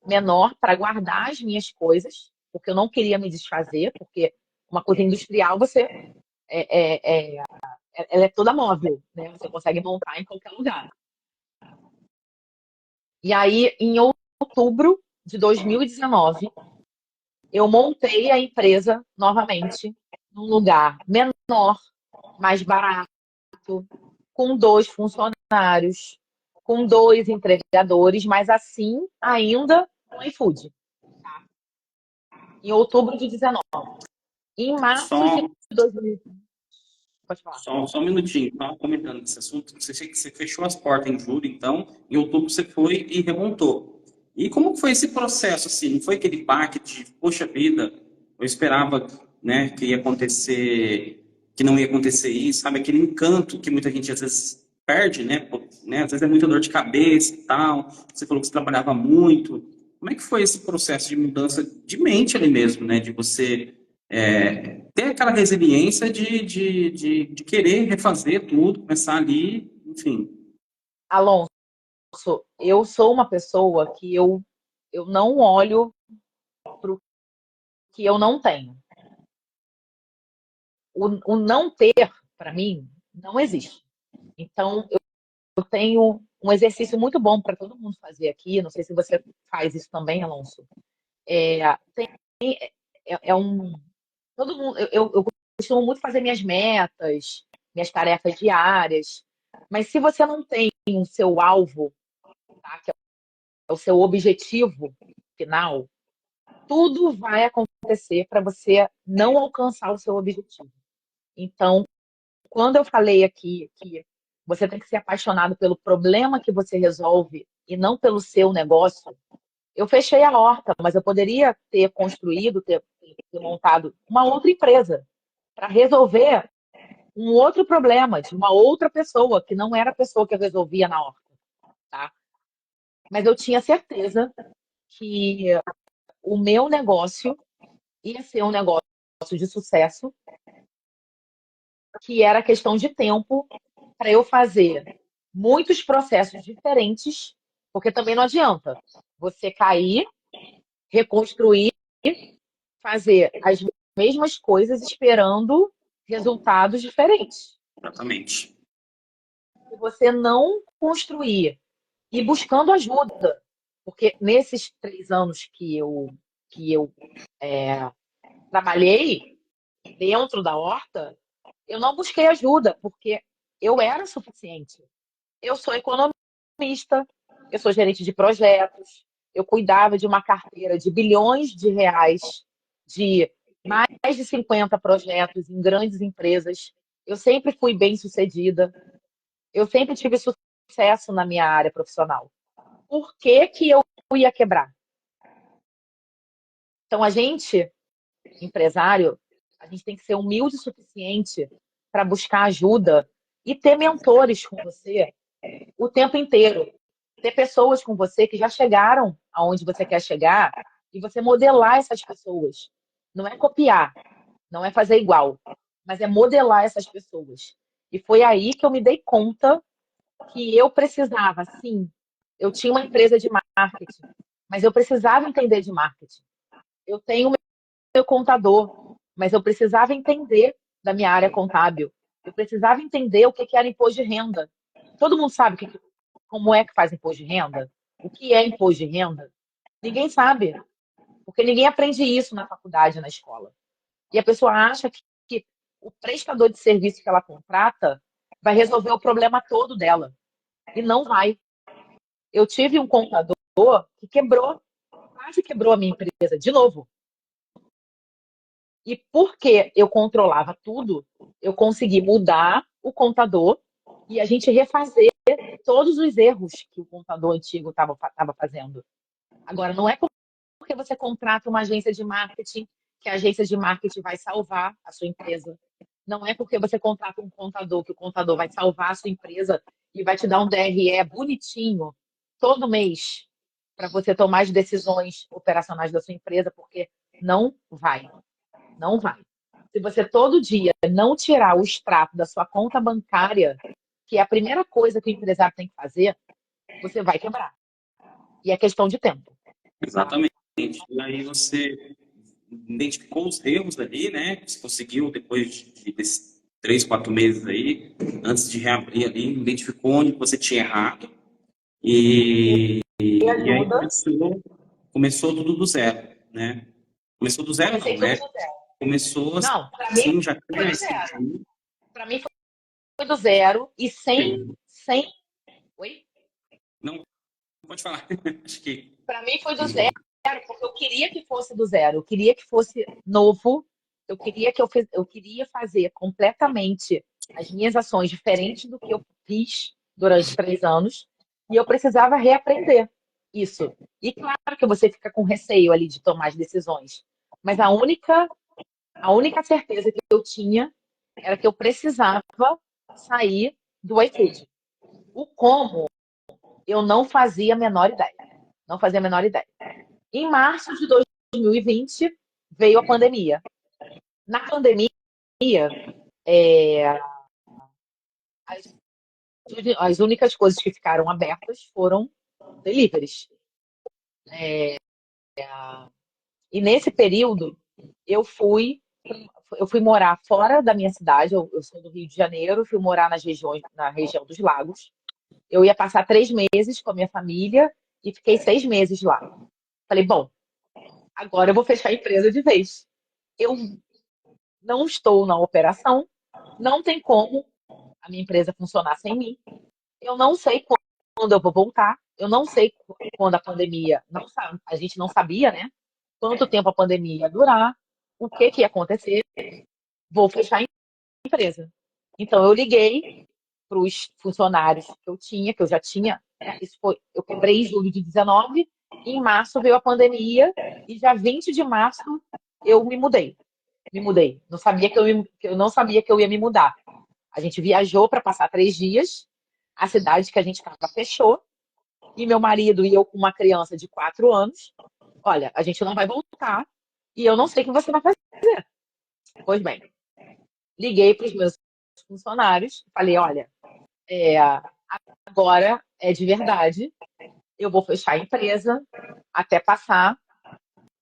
menor para guardar as minhas coisas, porque eu não queria me desfazer, porque uma coisa industrial ela é toda móvel, né? Você consegue montar em qualquer lugar. E aí, em outubro de 2019, eu montei a empresa novamente num lugar menor, mais barato, com 2 funcionários, com 2 entregadores, mas assim ainda no iFood. Tá? Em outubro de 19. Em março de Só, 2000. Pode falar. só um minutinho, estava comentando esse assunto, você fechou as portas em julho, então, em outubro você foi e remontou. E como foi esse processo, assim, não foi aquele baque de, poxa vida, eu esperava, né, que ia acontecer, que não ia acontecer isso, sabe, aquele encanto que muita gente às vezes perde, né, né, às vezes é muita dor de cabeça e tal, você falou que você trabalhava muito, como é que foi esse processo de mudança de mente ali mesmo, né, de você ter aquela resiliência de querer refazer tudo, começar ali, enfim. Alonso, eu sou uma pessoa que eu não olho para o que eu não tenho. O não ter, para mim, não existe. Então, eu tenho um exercício muito bom para todo mundo fazer aqui. Não sei se você faz isso também, Alonso. Tem, é um. Todo mundo, eu costumo muito fazer minhas metas, minhas tarefas diárias. Mas se você não tem o seu alvo, tá, que é o seu objetivo final, tudo vai acontecer para você não alcançar o seu objetivo. Então, quando eu falei aqui que você tem que ser apaixonado pelo problema que você resolve e não pelo seu negócio, eu fechei a horta, mas eu poderia ter construído, ter montado uma outra empresa para resolver um outro problema de uma outra pessoa, que não era a pessoa que eu resolvia na horta, tá? Mas eu tinha certeza que o meu negócio ia ser um negócio de sucesso, que era questão de tempo para eu fazer muitos processos diferentes, porque também não adianta você cair, reconstruir, fazer as mesmas coisas esperando resultados diferentes. Exatamente. Se você não construir e buscando ajuda, porque nesses 3 anos que eu trabalhei dentro da horta, eu não busquei ajuda, porque eu era suficiente. Eu sou economista, eu sou gerente de projetos, eu cuidava de uma carteira de bilhões de reais, de mais de 50 projetos em grandes empresas. Eu sempre fui bem-sucedida, eu sempre tive sucesso na minha área profissional. Por que que eu ia quebrar? Então, a gente, empresário, a gente tem que ser humilde o suficiente para buscar ajuda e ter mentores com você o tempo inteiro. Ter pessoas com você que já chegaram aonde você quer chegar e você modelar essas pessoas. Não é copiar, não é fazer igual, mas é modelar essas pessoas. E foi aí que eu me dei conta que eu precisava, sim, eu tinha uma empresa de marketing, mas eu precisava entender de marketing. Eu tenho meu contador, mas eu precisava entender da minha área contábil. Eu precisava entender o que era imposto de renda. Todo mundo sabe como é que faz imposto de renda? O que é imposto de renda? Ninguém sabe, porque ninguém aprende isso na faculdade, na escola. E a pessoa acha que o prestador de serviço que ela contrata vai resolver o problema todo dela. E não vai. Eu tive um contador que quebrou, quase quebrou a minha empresa, de novo. E porque eu controlava tudo, eu consegui mudar o contador e a gente refazer todos os erros que o contador antigo estava fazendo. Agora, não é porque você contrata uma agência de marketing que a agência de marketing vai salvar a sua empresa. Não é porque você contrata um contador que o contador vai salvar a sua empresa e vai te dar um DRE bonitinho todo mês para você tomar as decisões operacionais da sua empresa, porque não vai. Não vai. Se você todo dia não tirar o extrato da sua conta bancária, que é a primeira coisa que o empresário tem que fazer, você vai quebrar. E é questão de tempo. Exatamente. E aí você identificou os erros ali, né? Você conseguiu, depois desses 3, 4 meses aí, antes de reabrir ali, identificou onde você tinha errado. E E aí ajuda. começou tudo do zero, né? Começou do zero Comecei não, tudo né? do zero. Começou Não, para mim assim, já foi tinha do zero. estrutura. Para mim foi do zero e sem. Oi? Não, pode falar. Acho que Para mim foi do zero, porque eu queria que fosse do zero. Eu queria que fosse novo. Eu queria fazer completamente as minhas ações diferentes do que eu fiz durante 3 anos. E eu precisava reaprender isso. E claro que você fica com receio ali de tomar as decisões. Mas a única certeza que eu tinha era que eu precisava sair do iFood. O como, eu não fazia a menor ideia. Não fazia a menor ideia. Em março de 2020, veio a pandemia. Na pandemia, é, as, as únicas coisas que ficaram abertas foram deliveries. E nesse período, eu fui eu fui morar fora da minha cidade, eu sou do Rio de Janeiro, fui morar na região dos Lagos. Eu ia passar 3 meses com a minha família e fiquei 6 meses lá. Falei, bom, agora eu vou fechar a empresa de vez. Eu não estou na operação, não tem como a minha empresa funcionar sem mim. Eu não sei quando eu vou voltar, eu não sei quando a pandemia, a gente não sabia, né? Quanto tempo a pandemia ia durar, o que ia acontecer, vou fechar a empresa. Então eu liguei para os funcionários que eu já tinha, né? Eu quebrei em julho de 19, e em março veio a pandemia, e já 20 de março eu me mudei. Me mudei. Não sabia eu não sabia que eu ia me mudar. A gente viajou para passar 3 dias, a cidade que a gente estava fechou, e meu marido e eu com uma criança de 4 anos. Olha, a gente não vai voltar e eu não sei o que você vai fazer. Pois bem, liguei para os meus funcionários, falei, olha, é, agora é de verdade, eu vou fechar a empresa até passar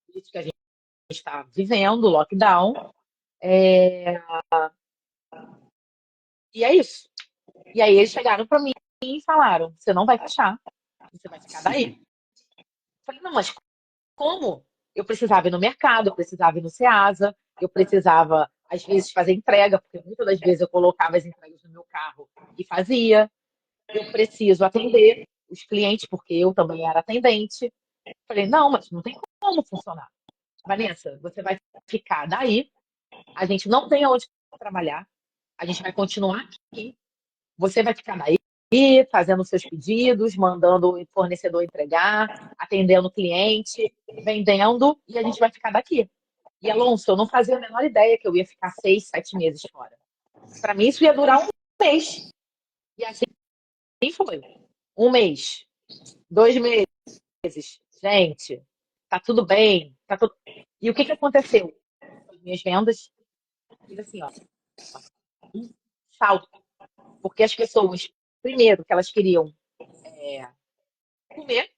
isso que a gente está vivendo, lockdown, é, e é isso. E aí eles chegaram para mim e falaram, você não vai fechar, você vai ficar daí. Eu falei, não, mas como? Eu precisava ir no mercado, eu precisava ir no Ceasa, eu precisava, às vezes, fazer entrega, porque muitas das vezes eu colocava as entregas no meu carro e fazia. Eu preciso atender os clientes, porque eu também era atendente. Falei, não, mas não tem como funcionar. Vanessa, você vai ficar daí, a gente não tem onde trabalhar, a gente vai continuar aqui, você vai ficar daí, fazendo seus pedidos, mandando o fornecedor entregar, atendendo o cliente, vendendo, e a gente vai ficar daqui. E, Alonso, eu não fazia a menor ideia que eu ia ficar 6, 7 meses fora. Para mim, isso ia durar um mês. E assim foi. Um mês, 2 meses. Gente, tá tudo bem. Tá tudo... E o que aconteceu? As minhas vendas, fiz assim, ó, um salto. Porque as pessoas, primeiro, que elas queriam comer.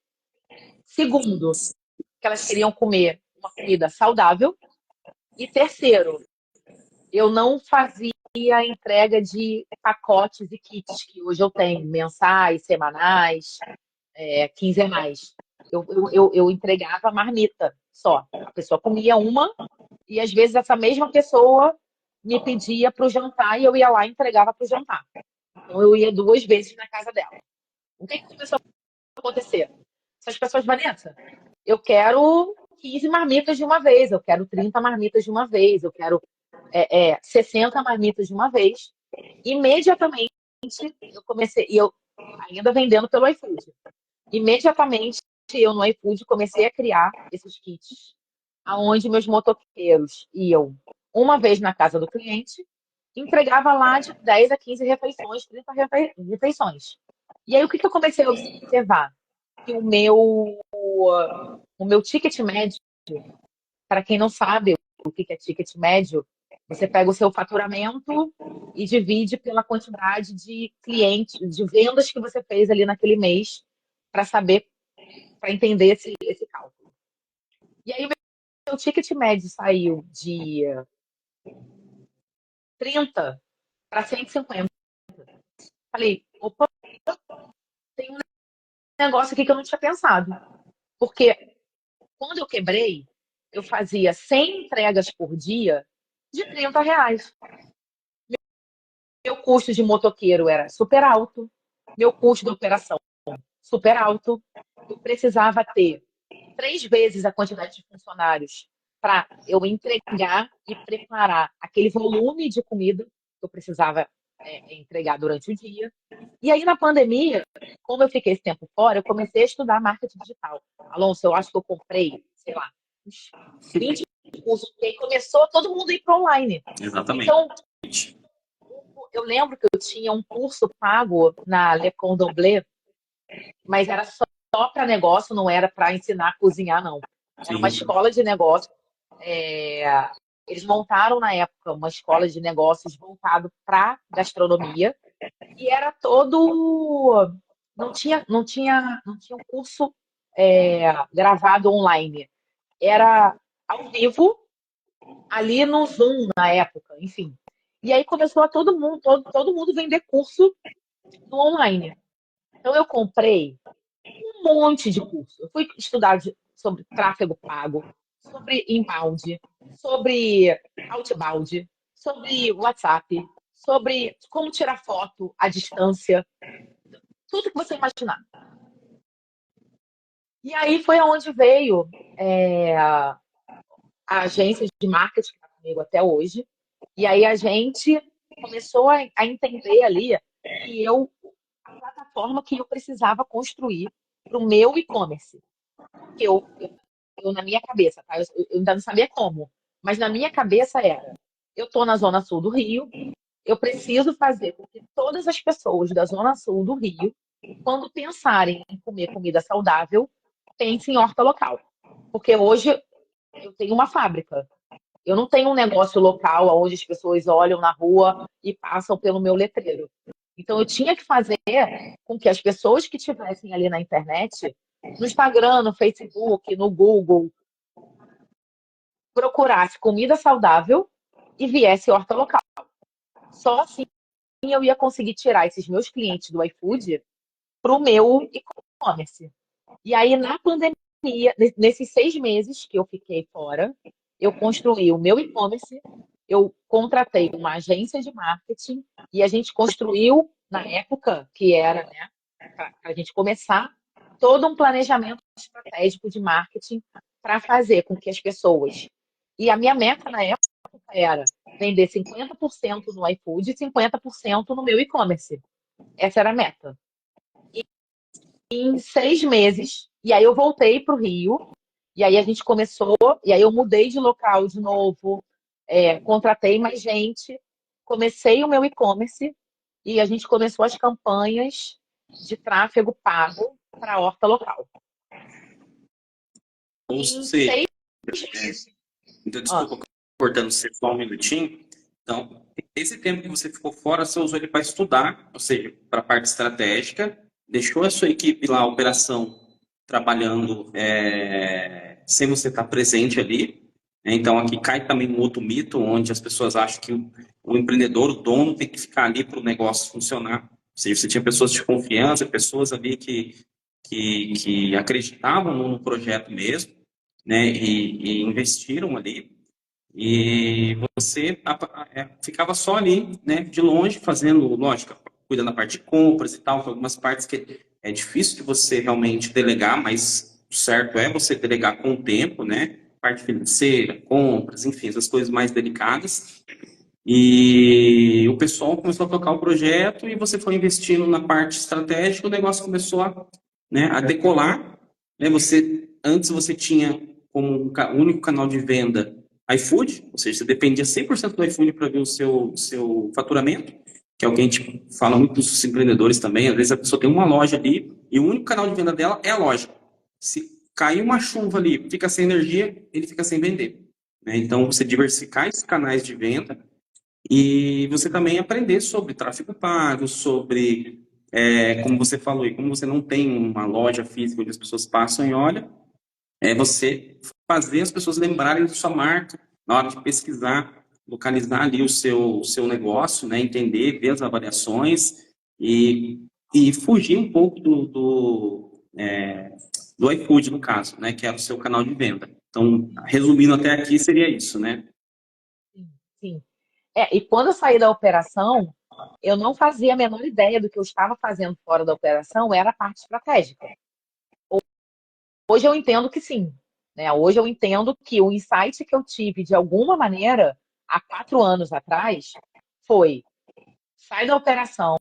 Segundo, que elas queriam comer uma comida saudável. E terceiro, eu não fazia entrega de pacotes e kits que hoje eu tenho, mensais, semanais, quinzenais. Eu entregava marmita só. A pessoa comia uma e às vezes essa mesma pessoa me pedia para o jantar e eu ia lá e entregava para o jantar. Então eu ia 2 vezes na casa dela. O que começou a acontecer? Essas pessoas, Vanessa, eu quero 15 marmitas de uma vez, eu quero 30 marmitas de uma vez, eu quero 60 marmitas de uma vez. Imediatamente eu comecei, e eu ainda vendendo pelo iFood. Imediatamente eu no iFood comecei a criar esses kits, aonde meus motoqueiros iam uma vez na casa do cliente, entregava lá de 10 a 15 refeições, 30 refeições. E aí o que eu comecei a observar? Que o meu ticket médio, para quem não sabe o que é ticket médio, você pega o seu faturamento e divide pela quantidade de clientes, de vendas que você fez ali naquele mês, para saber, para entender esse cálculo. E aí o meu ticket médio saiu de 30 para 150. Falei, opa, tem um negócio aqui que eu não tinha pensado. Porque quando eu quebrei, eu fazia 100 entregas por dia de R$ 30. Meu custo de motoqueiro era super alto, meu custo de operação super alto. Eu precisava ter 3 vezes a quantidade de funcionários para eu entregar e preparar aquele volume de comida que eu precisava entregar durante o dia. E aí, na pandemia, como eu fiquei esse tempo fora, eu comecei a estudar marketing digital. Alonso, eu acho que eu comprei, sei lá, uns 20 cursos, porque aí começou todo mundo a ir para online. Exatamente. Então, eu lembro que eu tinha um curso pago na Le Cordon Bleu, mas era só para negócio, não era para ensinar a cozinhar, não. Era uma escola de negócio. Eles montaram, na época, uma escola de negócios voltado para gastronomia. E era todo... Não tinha um curso gravado online. Era ao vivo, ali no Zoom na época, enfim. E aí começou a todo mundo vender curso no online. Então eu comprei um monte de curso. Eu fui estudar sobre tráfego pago, sobre inbound, sobre outbound, sobre WhatsApp, sobre como tirar foto à distância, tudo que você imaginar. E aí foi aonde veio a agência de marketing que está comigo até hoje. E aí a gente começou a entender ali que a plataforma que eu precisava construir para o meu e-commerce. Eu, na minha cabeça, tá? Eu ainda não sabia como, mas na minha cabeça era: eu estou na Zona Sul do Rio, eu preciso fazer com que todas as pessoas da Zona Sul do Rio, quando pensarem em comer comida saudável, pensem em horta local. Porque hoje eu tenho uma fábrica. Eu não tenho um negócio local onde as pessoas olham na rua e passam pelo meu letreiro. Então eu tinha que fazer com que as pessoas que estivessem ali na internet, no Instagram, no Facebook, no Google, procurasse comida saudável e viesse horta local. Só assim eu ia conseguir tirar esses meus clientes do iFood para o meu e-commerce. E aí, na pandemia, nesses 6 meses que eu fiquei fora, eu construí o meu e-commerce, eu contratei uma agência de marketing e a gente construiu, na época, que era, né, para a gente começar, todo um planejamento estratégico de marketing para fazer com que as pessoas. E a minha meta na época era vender 50% no iFood e 50% no meu e-commerce. Essa era a meta. Em 6 meses, e aí eu voltei para o Rio, e aí a gente começou, e aí eu mudei de local de novo, contratei mais gente, comecei o meu e-commerce, e a gente começou as campanhas de tráfego pago para a horta local. Ou Em seja, 6 meses. então, Ah, desculpa, cortando você só um minutinho. Então, esse tempo que você ficou fora, você usou ele para estudar, ou seja, para a parte estratégica, deixou a sua equipe lá, a operação, trabalhando sem você estar presente ali. Então, aqui cai também um outro mito, onde as pessoas acham que o empreendedor, o dono, tem que ficar ali para o negócio funcionar. Ou seja, você tinha pessoas de confiança, pessoas ali que acreditavam no projeto mesmo, né, e investiram ali. E você ficava só ali, né, de longe, fazendo, lógico, cuidando da parte de compras e tal, algumas partes que é difícil de você realmente delegar, mas o certo é você delegar com o tempo, né, parte financeira, compras, enfim, essas coisas mais delicadas. E o pessoal começou a tocar o projeto e você foi investindo na parte estratégica, o negócio começou a decolar, né? Antes você tinha como único canal de venda iFood, ou seja, você dependia 100% do iFood para ver o seu faturamento, que é o que a gente fala muito dos empreendedores também. Às vezes a pessoa tem uma loja ali e o único canal de venda dela é a loja. Se cair uma chuva ali, fica sem energia, ele fica sem vender, né? Então, você diversificar esses canais de venda e você também aprender sobre tráfego pago, sobre, como você falou, e como você não tem uma loja física onde as pessoas passam e olham, você fazer as pessoas lembrarem da sua marca na hora de pesquisar, localizar ali o seu negócio, né, entender, ver as avaliações e fugir um pouco do iFood, no caso, né, que era o seu canal de venda. Então, resumindo até aqui, seria isso, né? sim, sim. E quando eu saí da operação, eu não fazia a menor ideia do que eu estava fazendo fora da operação, era a parte estratégica. Hoje eu entendo que sim, né? Hoje eu entendo que o insight que eu tive, de alguma maneira, há 4 anos atrás, foi: sai da operação,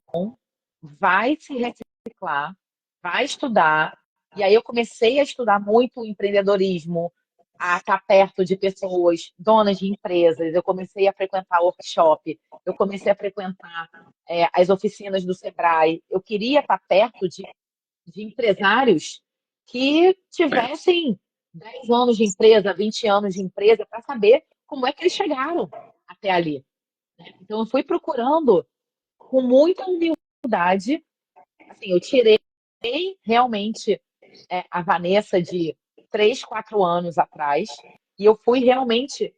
vai se reciclar, vai estudar. E aí eu comecei a estudar muito empreendedorismo, a estar perto de pessoas, donas de empresas. Eu comecei a frequentar workshop, eu comecei a frequentar as oficinas do Sebrae. Eu queria estar perto de empresários que tivessem 10 anos de empresa, 20 anos de empresa, para saber como é que eles chegaram até ali. Então, eu fui procurando com muita humildade. Assim, eu tirei realmente a Vanessa de 3, 4 anos atrás e eu fui realmente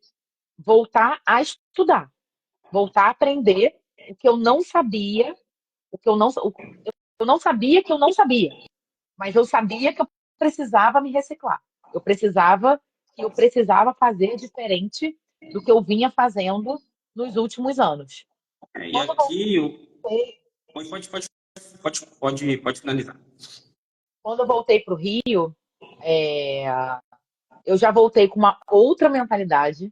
voltar a estudar, voltar a aprender o que eu não sabia, eu não sabia que eu não sabia, mas eu sabia que eu precisava me reciclar. Eu precisava fazer diferente do que eu vinha fazendo nos últimos anos. E Quando eu aqui, voltei, pode finalizar. quando eu voltei para o Rio, é, eu já voltei com uma outra mentalidade.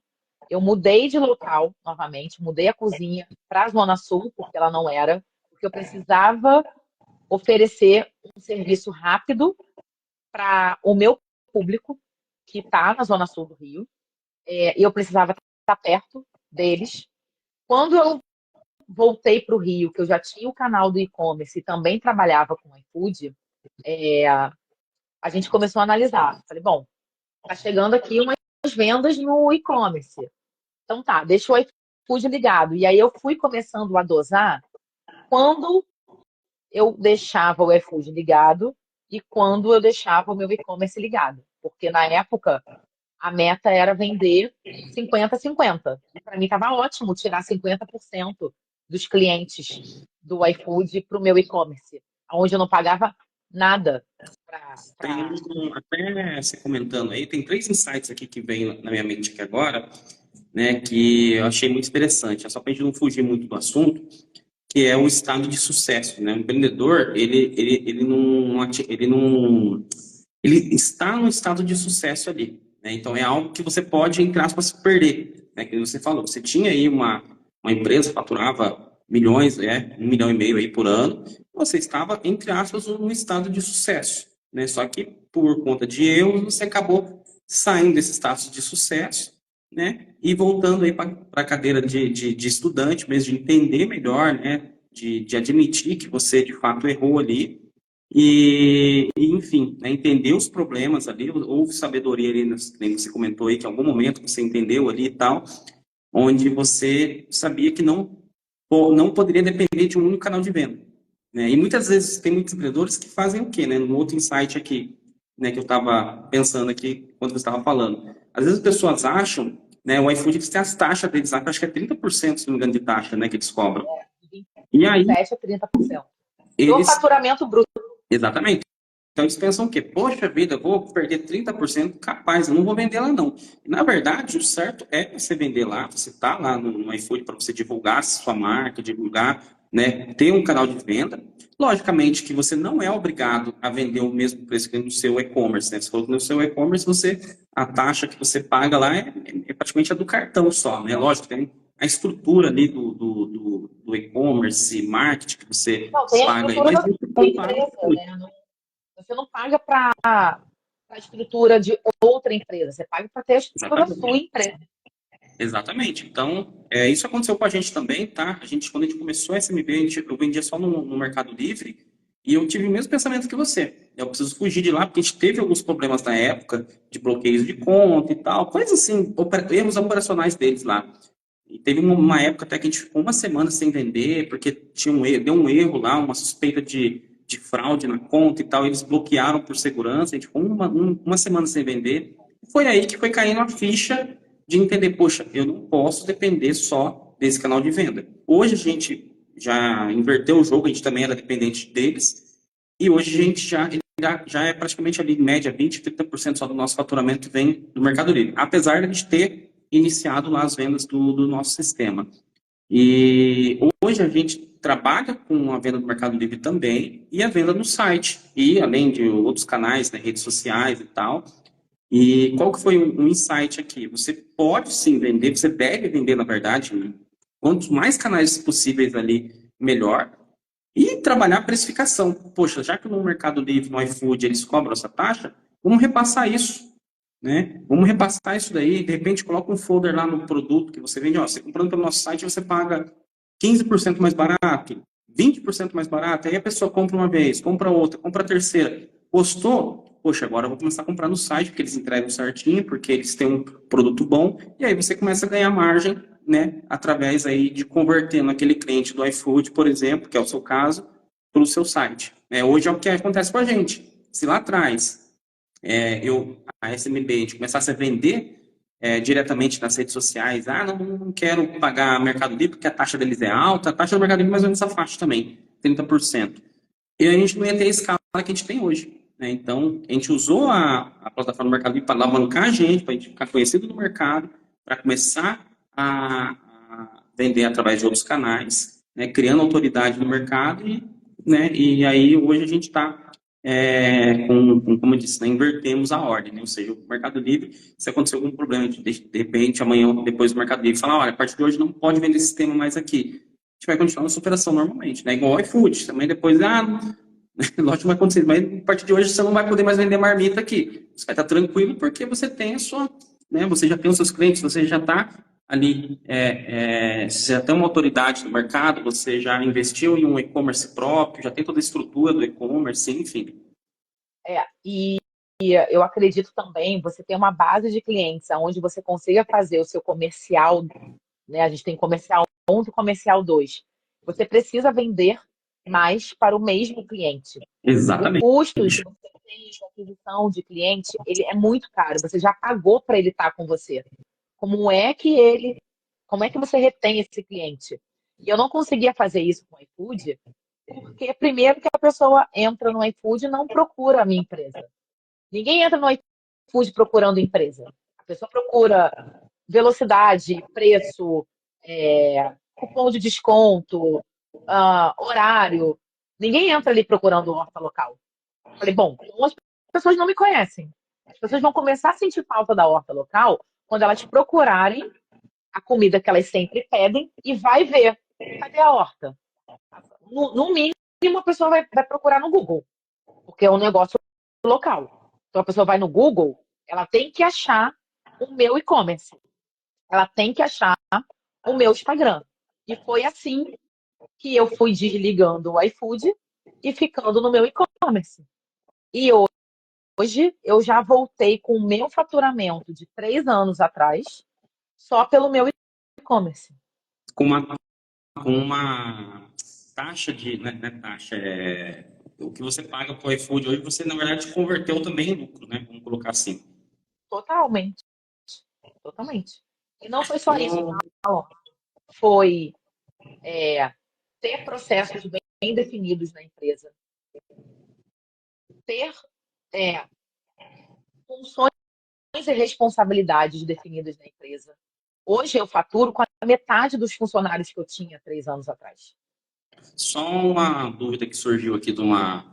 Eu mudei de local novamente, mudei a cozinha para a Zona Sul, porque ela não era, porque eu precisava oferecer um serviço rápido para o meu público, que está na Zona Sul do Rio, e eu precisava estar perto deles. Quando eu voltei para o Rio, que eu já tinha o canal do e-commerce e também trabalhava com iFood, a gente começou a analisar. Falei, bom, tá chegando aqui umas vendas no e-commerce. Então tá, deixa o iFood ligado. E aí eu fui começando a dosar quando eu deixava o iFood ligado e quando eu deixava o meu e-commerce ligado. Porque na época a meta era vender 50-50. E para mim estava ótimo tirar 50% dos clientes do iFood para o meu e-commerce, onde eu não pagava nada Tem para. até você comentando aí, tem 3 insights aqui que vem na minha mente aqui agora, né, que eu achei muito interessante. É só para a gente não fugir muito do assunto, que é o estado de sucesso, né? O empreendedor, ele está num estado de sucesso ali, né? Então é algo que você pode, entre aspas, perder, né? Que você falou, você tinha aí uma empresa que faturava milhões, 1,5 milhão aí por ano, você estava, entre aspas, num estado de sucesso, né? Só que por conta de erros, você acabou saindo desse status de sucesso, né? E voltando aí para a cadeira de estudante, mesmo de entender melhor, né? De admitir que você de fato errou ali enfim, né, entender os problemas ali, houve sabedoria ali, nem você comentou aí que em algum momento você entendeu ali e tal, onde você sabia que não poderia depender de um único canal de venda, né? E muitas vezes tem muitos empreendedores que fazem o quê, né? No outro insight aqui, né, que eu estava pensando aqui quando você estava falando. Às vezes as pessoas acham, né, o iFood eles têm as taxas deles lá, que eu acho que é 30%, se não me engano, de taxa, né, que eles cobram. De E aí 27 a 30% do eles, faturamento bruto. exatamente. Então eles pensam o quê? Poxa vida, eu vou perder 30%, capaz, eu não vou vender lá não. Na verdade, o certo é você vender lá, você tá lá no iFood para você divulgar a sua marca, divulgar, né, ter um canal de venda. Logicamente que você não é obrigado a vender o mesmo preço que no seu e-commerce, né? Você falou que no seu e-commerce a taxa que você paga lá é praticamente a do cartão só, né? Lógico, tem a estrutura ali do e-commerce, marketing que você Não, tem a paga aí, estrutura mas da você sua compara o empresa, né? Você não paga para a estrutura de outra empresa, você paga para ter a estrutura da sua exatamente. empresa. Exatamente. Então, isso aconteceu com a gente também, tá? Quando a gente começou a SMB, eu vendia só no Mercado Livre e eu tive o mesmo pensamento que você. Eu preciso fugir de lá porque a gente teve alguns problemas na época de bloqueios de conta e tal, coisas assim, erros operacionais deles lá. E teve uma época até que a gente ficou uma semana sem vender porque tinha deu um erro lá, uma suspeita de fraude na conta e tal, eles bloquearam por segurança, a gente ficou uma semana sem vender. Foi aí que foi caindo a ficha de entender, poxa, eu não posso depender só desse canal de venda. Hoje a gente já inverteu o jogo, a gente também era dependente deles, e hoje a gente já é praticamente ali, em média, 20, 30% só do nosso faturamento vem do Mercado Livre, apesar de a gente ter iniciado lá as vendas do nosso sistema. E hoje a gente trabalha com a venda do Mercado Livre também e a venda no site, e além de outros canais, né, redes sociais e tal. E qual que foi um insight aqui? Você pode sim vender, você deve vender, na verdade, quantos mais canais possíveis ali, melhor. E trabalhar a precificação. Poxa, já que no Mercado Livre, no iFood, eles cobram essa taxa, vamos repassar isso, né? Vamos repassar isso daí, de repente coloca um folder lá no produto que você vende, ó, você comprando pelo nosso site, você paga 15% mais barato, 20% mais barato, aí a pessoa compra uma vez, compra outra, compra a terceira. Gostou? Poxa, agora eu vou começar a comprar no site, porque eles entregam certinho, porque eles têm um produto bom, e aí você começa a ganhar margem, né, através aí de convertendo aquele cliente do iFood, por exemplo, que é o seu caso, para o seu site. Hoje é o que acontece com a gente. Se lá atrás a SMB, a gente começasse a vender diretamente nas redes sociais. Ah, não quero pagar Mercado Livre porque a taxa deles é alta. A taxa do Mercado Livre é mais ou menos essa faixa também, 30%. E a gente não ia ter a escala que a gente tem hoje. Né? Então, a gente usou a plataforma do Mercado Livre para alavancar a gente, para a gente ficar conhecido no mercado, para começar a vender através de outros canais, né? Criando autoridade no mercado. Né? E aí, hoje, a gente está como eu disse, né, invertemos a ordem, né? Ou seja, o Mercado Livre, se acontecer algum problema, de repente, amanhã, depois do Mercado Livre, falar, olha, a partir de hoje não pode vender esse sistema mais aqui. A gente vai continuar nossa operação normalmente, né? Igual o iFood, também depois, lógico que vai acontecer, mas a partir de hoje você não vai poder mais vender marmita aqui. Você vai estar tranquilo porque você tem a sua, né? Você já tem os seus clientes, você já está ali, você já tem uma autoridade no mercado, você já investiu em um e-commerce próprio, já tem toda a estrutura do e-commerce, enfim. E eu acredito também você ter uma base de clientes onde você consiga fazer o seu comercial, né? A gente tem comercial 1 e comercial 2. Você precisa vender mais para o mesmo cliente. Exatamente. O custo que você tem de aquisição de cliente, ele é muito caro. Você já pagou para ele estar com você. Como é que você retém esse cliente? E eu não conseguia fazer isso com o iFood, porque primeiro que a pessoa entra no iFood e não procura a minha empresa. Ninguém entra no iFood procurando empresa. A pessoa procura velocidade, preço, cupom de desconto, horário. Ninguém entra ali procurando horta local. Falei, bom, então as pessoas não me conhecem. As pessoas vão começar a sentir falta da horta local quando elas procurarem a comida que elas sempre pedem e vai ver. Cadê a horta? No mínimo, a pessoa vai procurar no Google, porque é um negócio local. Então, a pessoa vai no Google, ela tem que achar o meu e-commerce. Ela tem que achar o meu Instagram. E foi assim que eu fui desligando o iFood e ficando no meu e-commerce. E hoje eu já voltei com o meu faturamento de 3 anos atrás, só pelo meu e-commerce. Com uma taxa o que você paga para o iFood hoje, você, na verdade, converteu também em lucro, né? Vamos colocar assim. Totalmente. Totalmente. E não foi só isso, Oh, tá? Foi ter processos bem definidos na empresa, ter funções e responsabilidades definidas na empresa. Hoje eu faturo com a metade dos funcionários que eu tinha 3 anos atrás. só uma dúvida que surgiu aqui de uma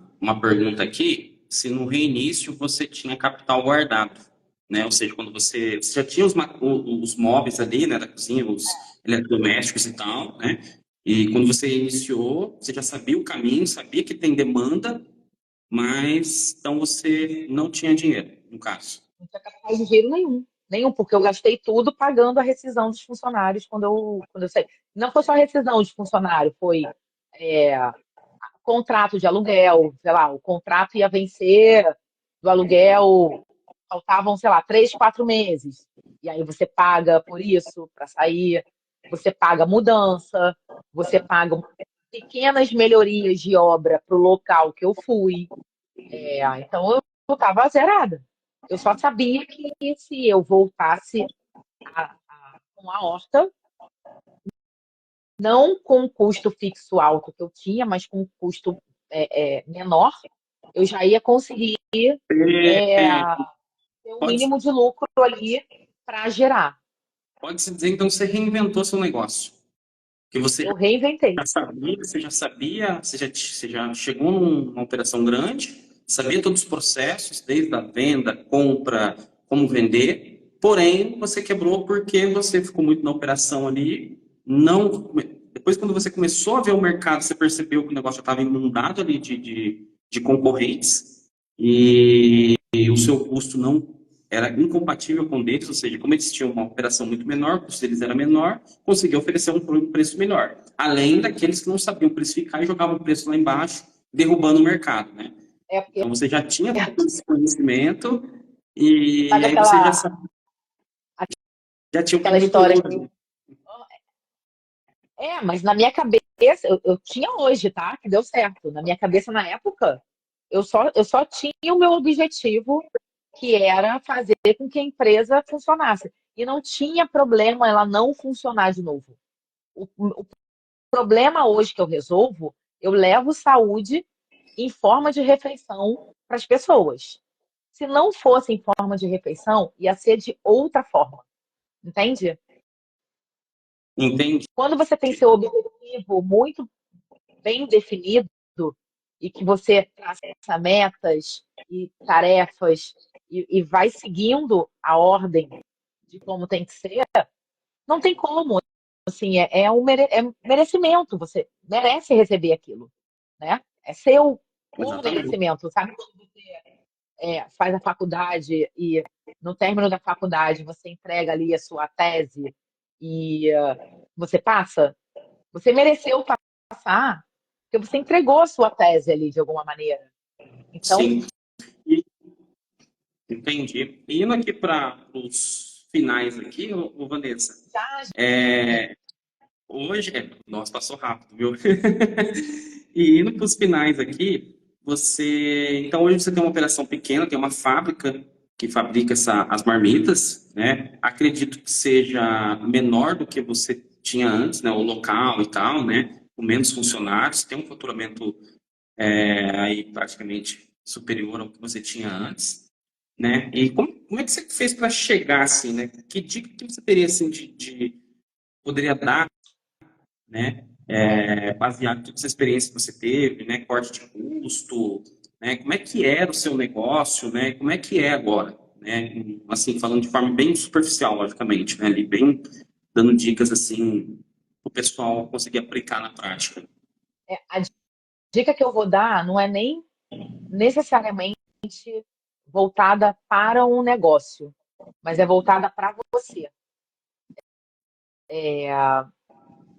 pergunta aqui, se no reinício você tinha capital guardado, né? Ou seja, quando você já tinha os móveis ali, né, da cozinha, os eletrodomésticos e tal, né? E quando você iniciou, você já sabia o caminho, sabia que tem demanda, mas então você não tinha dinheiro, no caso. Não tinha capital de giro nenhum. Nenhum, porque eu gastei tudo pagando a rescisão dos funcionários quando eu saí. Não foi só a rescisão de funcionário, foi contrato de aluguel, sei lá, o contrato ia vencer do aluguel, faltavam, sei lá, 3, 4 meses. E aí você paga por isso para sair, você paga mudança, você paga pequenas melhorias de obra para o local que eu fui. Então eu estava zerada. Eu só sabia que se eu voltasse com a horta, não com um custo fixo alto que eu tinha, mas com um custo menor, eu já ia conseguir ter um Pode, mínimo de lucro ali para gerar. pode-se dizer, então, que você reinventou seu negócio. Que você Eu reinventei. você já chegou numa operação grande, sabia todos os processos, desde a venda, compra, como vender, porém, você quebrou porque você ficou muito na operação ali, não... Depois, quando você começou a ver o mercado, você percebeu que o negócio já estava inundado ali de concorrentes e o seu custo não era incompatível com o deles, ou seja, como eles tinham uma operação muito menor, o custo deles era menor, conseguia oferecer um preço melhor. Além daqueles que não sabiam precificar e jogavam o preço lá embaixo, derrubando o mercado, né? Porque Então você já tinha todo esse conhecimento e sabe aí você já sabia, já tinha o aquela caminho do história. ouro. Mas na minha cabeça, eu tinha hoje, tá? Que deu certo. Na minha cabeça, na época, eu só tinha o meu objetivo, que era fazer com que a empresa funcionasse. e não tinha problema ela não funcionar de novo. O problema hoje que eu resolvo, eu levo saúde em forma de refeição para as pessoas. Se não fosse em forma de refeição, ia ser de outra forma. Entende? Entendi. Quando você tem seu objetivo muito bem definido e que você traça metas e tarefas e vai seguindo a ordem de como tem que ser, não tem como. Assim, é merecimento. Você merece receber aquilo, né? É seu por Exatamente. merecimento. Sabe quando você faz a faculdade e no término da faculdade você entrega ali a sua tese e você passa? Você mereceu passar porque você entregou a sua tese ali de alguma maneira. Então, Sim. Entendi. Indo aqui para os finais aqui, Vanessa, já, hoje, nossa, passou rápido, viu? E indo para os finais aqui, então hoje você tem uma operação pequena, tem uma fábrica que fabrica as marmitas, né? Acredito que seja menor do que você tinha antes, né? O local e tal, né? Com menos funcionários, tem um faturamento aí praticamente superior ao que você tinha antes, né? E como é que você fez para chegar assim, né? Que dica que você teria assim poderia dar, né? Baseado em toda essa experiência que você teve, né? Corte de custo, né? Como é que era o seu negócio, né? Como é que é agora, né? Assim, falando de forma bem superficial, logicamente, né? Ali bem dando dicas assim para o pessoal conseguir aplicar na prática. a dica que eu vou dar não é nem necessariamente voltada para um negócio, mas é voltada para você.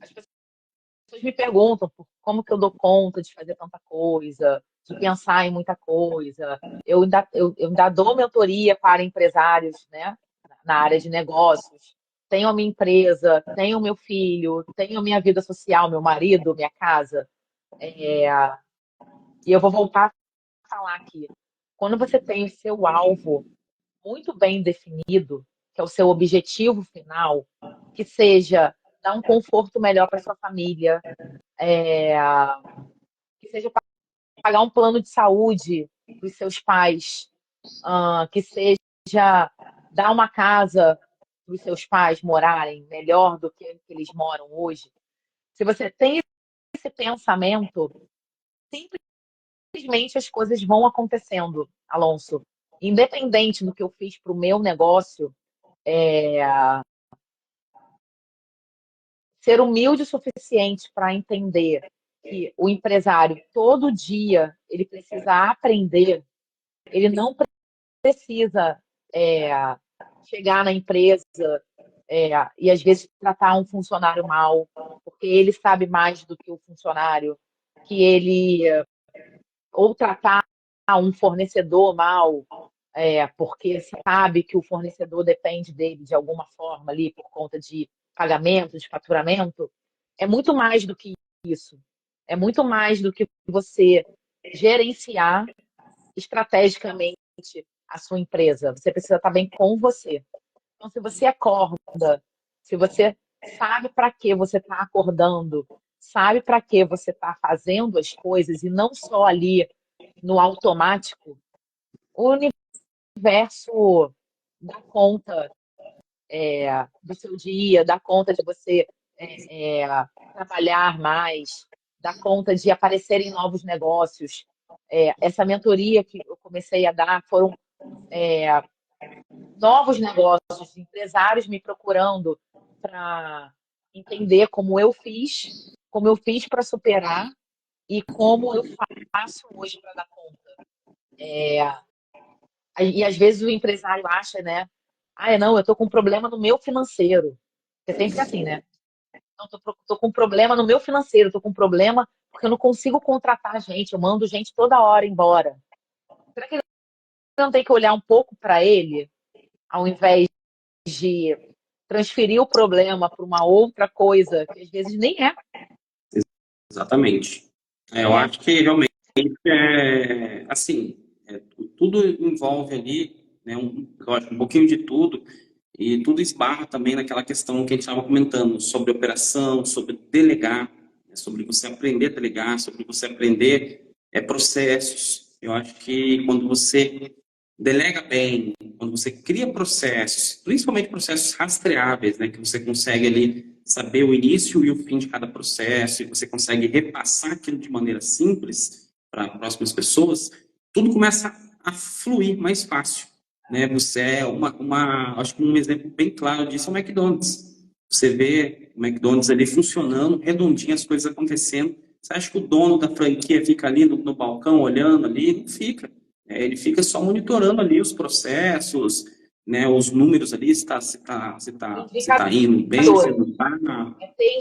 As pessoas me perguntam como que eu dou conta de fazer tanta coisa, de pensar em muita coisa. Eu ainda dou mentoria para empresários, né, na área de negócios. Tenho a minha empresa, tenho o meu filho, tenho a minha vida social, meu marido, minha casa. E eu vou voltar a falar aqui. Quando você tem o seu alvo muito bem definido, que é o seu objetivo final, que seja dar um conforto melhor para sua família, é, que seja pagar um plano de saúde para os seus pais, que seja dar uma casa para os seus pais morarem melhor do que eles moram hoje. Se você tem esse pensamento, simplesmente as coisas vão acontecendo, Alonso. Independente do que eu fiz para o meu negócio, é, ser humilde o suficiente para entender que o empresário todo dia ele precisa aprender, ele não precisa é, chegar na empresa e às vezes tratar um funcionário mal, porque ele sabe mais do que o funcionário, que ele ou tratar um fornecedor mal, porque sabe que o fornecedor depende dele de alguma forma ali por conta de pagamento, de faturamento, é muito mais do que isso. É muito mais do que você gerenciar estrategicamente a sua empresa. Você precisa estar bem com você. Então, se você acorda, se você sabe para que você está acordando, sabe para que você está fazendo as coisas e não só ali no automático, o universo dá conta do seu dia, dá conta de você trabalhar mais, dá conta de aparecer em novos negócios. Essa mentoria que eu comecei a dar foram novos negócios, empresários me procurando para entender como eu fiz para superar e como eu faço hoje para dar conta. E às vezes o empresário acha, né? Ah, não, eu tô com um problema no meu financeiro. É sempre assim, né? Não, tô com um problema no meu financeiro, tô com um problema porque eu não consigo contratar gente, eu mando gente toda hora embora. Será que ele não tem que olhar um pouco para ele, ao invés de transferir o problema para uma outra coisa que às vezes nem é? Exatamente. Eu É, acho que realmente assim, tudo envolve ali, né, lógico, um pouquinho de tudo. E tudo esbarra também naquela questão que a gente estava comentando, sobre operação, sobre delegar, né, sobre você aprender a delegar, sobre você aprender processos. Eu acho que quando você delega bem, quando você cria processos, principalmente processos rastreáveis, né, que você consegue ali saber o início e o fim de cada processo, e você consegue repassar aquilo de maneira simples para próximas pessoas, tudo começa a fluir mais fácil, né? Você é acho que um exemplo bem claro disso é o McDonald's. Você vê o McDonald's ali funcionando, redondinho, as coisas acontecendo. Você acha que o dono da franquia fica ali no balcão olhando ali? Não fica. Ele fica só monitorando ali os processos, né, os números ali, se tá indo bem, se Indicador. não está. É ter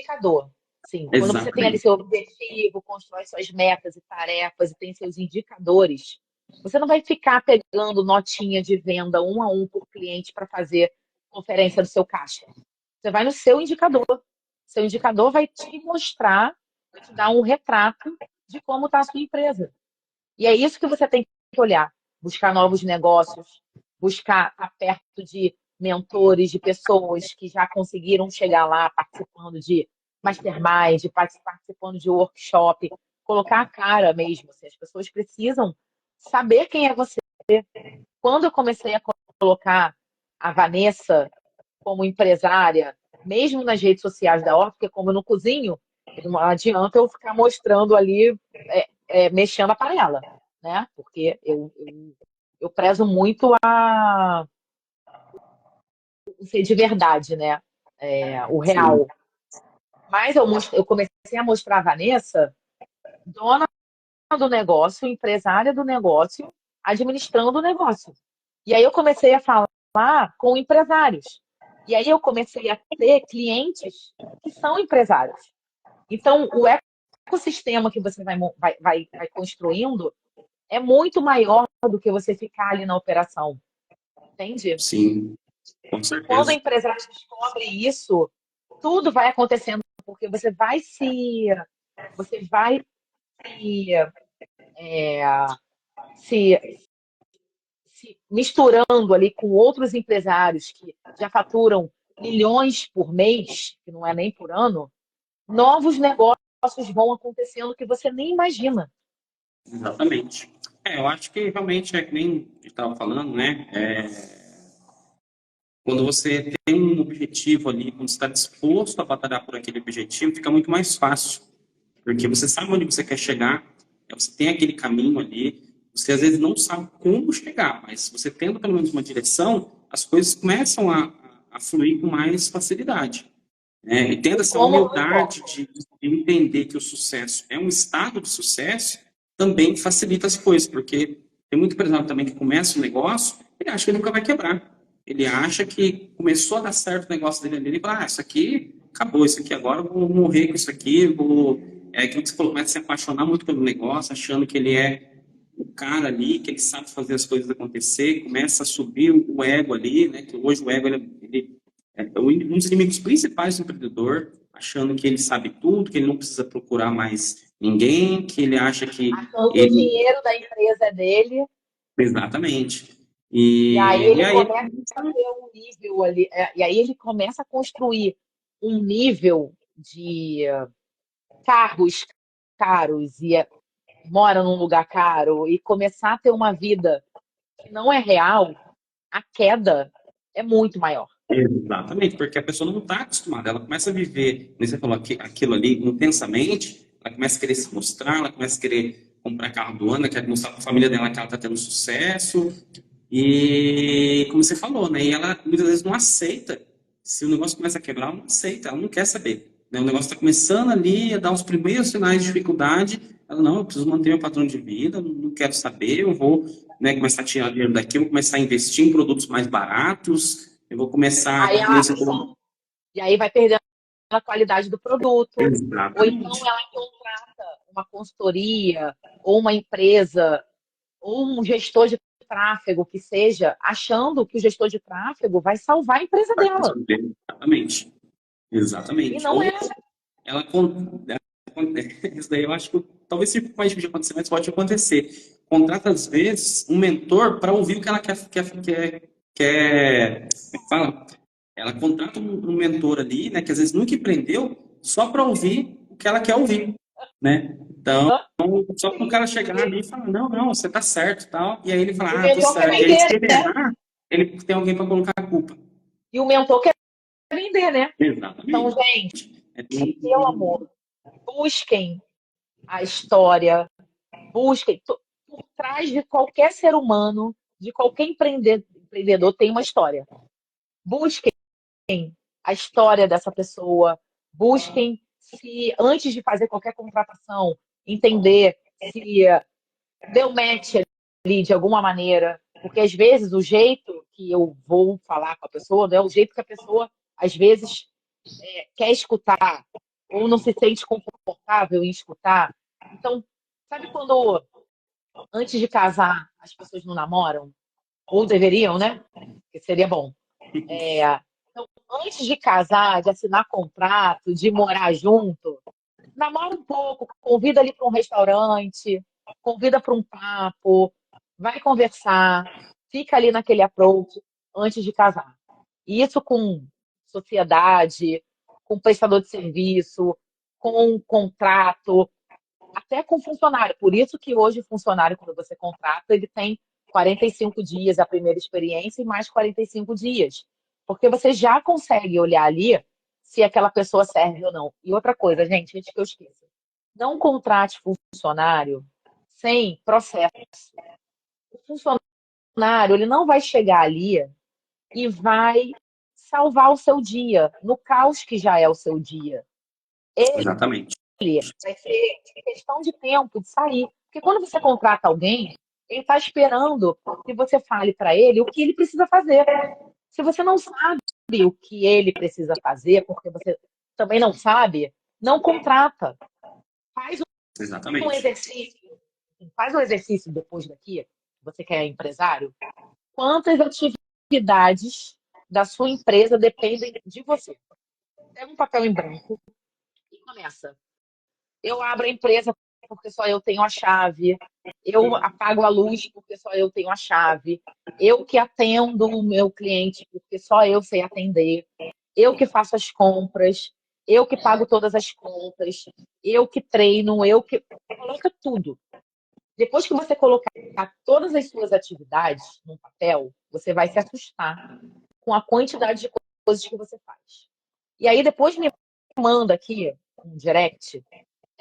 indicador. Sim, quando você tem ali Exatamente. seu objetivo, constrói suas metas e tarefas e tem seus indicadores, você não vai ficar pegando notinha de venda um a um por cliente para fazer conferência do seu caixa. Você vai no seu indicador. Seu indicador vai te mostrar, vai te dar um retrato de como está a sua empresa. E é isso que você tem que olhar. Buscar novos negócios, buscar estar perto de mentores, de pessoas que já conseguiram chegar lá participando de mastermind, participando de workshop, colocar a cara mesmo. Assim, as pessoas precisam saber quem é você. Quando eu comecei a colocar a Vanessa como empresária, mesmo nas redes sociais da Horta, porque como eu não cozinho, não adianta eu ficar mostrando ali, mexendo a panela, né? Porque eu prezo muito a ser de verdade, né? O Sim, real. Mas eu comecei a mostrar a Vanessa, dona do negócio, empresária do negócio, administrando o negócio. E aí eu comecei a falar com empresários. E aí eu comecei a ter clientes que são empresários. Então, o ecossistema que você vai construindo é muito maior do que você ficar ali na operação, entende? sim, com E quando o certeza. empresário descobre isso, tudo vai acontecendo, porque você vai se, é, se, se misturando ali com outros empresários que já faturam milhões por mês, que não é nem por ano, novos negócios vão acontecendo que você nem imagina. Exatamente. Eu acho que realmente é que nem a gente estava falando, né? Quando você tem um objetivo ali, quando você está disposto a batalhar por aquele objetivo, fica muito mais fácil, porque você sabe onde você quer chegar, você tem aquele caminho ali, você às vezes não sabe como chegar, mas você tendo pelo menos uma direção, as coisas começam a fluir com mais facilidade, né? E tendo E essa como, humildade de entender que o sucesso é um estado de sucesso, também facilita as coisas, porque tem muito empresário também que começa um negócio, ele acha que ele nunca vai quebrar. Ele acha que começou a dar certo o negócio dele ali, ele fala, isso aqui acabou, isso aqui agora eu vou morrer com isso aqui, É aquilo que você falou, começa a se apaixonar muito pelo negócio, achando que ele é o cara ali, que ele sabe fazer as coisas acontecer, começa a subir o ego ali, né? Que hoje o ego ele é um dos inimigos principais do empreendedor, achando que ele sabe tudo, que ele não precisa procurar mais ninguém, que ele acha que achando que o ele. dinheiro da empresa é dele, Exatamente. e aí E ele aí. começa a ter um nível ali, e aí ele começa a construir um nível de carros caros e mora num lugar caro e começar a ter uma vida que não é real, a queda é muito maior. Exatamente, porque a pessoa não está acostumada, ela começa a viver, como você falou, aquilo ali intensamente, ela começa a querer se mostrar, ela começa a querer comprar carro do ano, quer mostrar para a família dela que ela está tendo sucesso, e como você falou, né, e ela muitas vezes não aceita, se o negócio começa a quebrar, ela não aceita, ela não quer saber, né, o negócio está começando ali a dar os primeiros sinais de dificuldade, ela, não, eu preciso manter meu padrão de vida, não quero saber, eu vou, né, começar a tirar dinheiro daqui, eu vou começar a investir em produtos mais baratos, eu vou começar, Aí que nem ela, você falou. e aí vai perdendo a qualidade do produto, ou então Exatamente. ela contrata uma consultoria ou uma empresa ou um gestor de tráfego que seja, achando que o gestor de tráfego vai salvar a empresa Vai dela. resolver. Exatamente. E Exatamente. não Ou é. ela. Isso daí eu acho que talvez seja mais difícil de acontecer, mas pode acontecer. Contrata, às vezes, um mentor para ouvir o que ela quer, quer, como é que fala? Ela contrata um mentor ali, né, que às vezes nunca empreendeu, só para ouvir o que ela quer ouvir, né? Então, Hã? só para o cara chegar ali e falar, não, não, você tá certo, e tal, e aí ele E o fala, ah, tô mentor quer certo. E aí, vender, se ele né? errar, ele tem alguém para colocar a culpa. E o mentor quer vender, né? Então, Exatamente. gente, É, pelo amor, busquem a história, busquem. Por trás de qualquer ser humano, de qualquer empreendedor, tem uma história. Busquem a história dessa pessoa, busquem se, antes de fazer qualquer contratação, entender se deu match ali de alguma maneira, porque às vezes o jeito que eu vou falar com a pessoa não é o jeito que a pessoa, às vezes, quer escutar ou não se sente confortável em escutar. Então, sabe quando antes de casar as pessoas não namoram? Ou deveriam, né? Que seria bom. Então, antes de casar, de assinar contrato, de morar junto, namora um pouco, convida ali para um restaurante, convida para um papo, vai conversar, fica ali naquele approach antes de casar. E isso com sociedade, com prestador de serviço, com contrato, até com funcionário. Por isso que hoje o funcionário, quando você contrata, ele tem 45 dias a primeira experiência e mais 45 dias. Porque você já consegue olhar ali se aquela pessoa serve ou não. E outra coisa, gente, antes que eu esqueça. Não contrate funcionário sem processo. O funcionário, ele não vai chegar ali e vai salvar o seu dia, no caos que já é o seu dia. Ele exatamente. vai ser questão de tempo de sair. Porque quando você contrata alguém, ele está esperando que você fale para ele o que ele precisa fazer. Se você não sabe o que ele precisa fazer, porque você também não sabe, não contrata. Faz um Exatamente. exercício. Faz um exercício depois daqui, você que é empresário. Quantas atividades da sua empresa dependem de você? Pega um papel em branco e começa. Eu abro a empresa porque só eu tenho a chave. Eu apago a luz porque só eu tenho a chave. Eu que atendo o meu cliente porque só eu sei atender. Eu que faço as compras. Eu que pago todas as contas. Eu que treino. Eu que. Coloca tudo. Depois que você colocar todas as suas atividades num papel, você vai se assustar com a quantidade de coisas que você faz. E aí depois me manda aqui um direct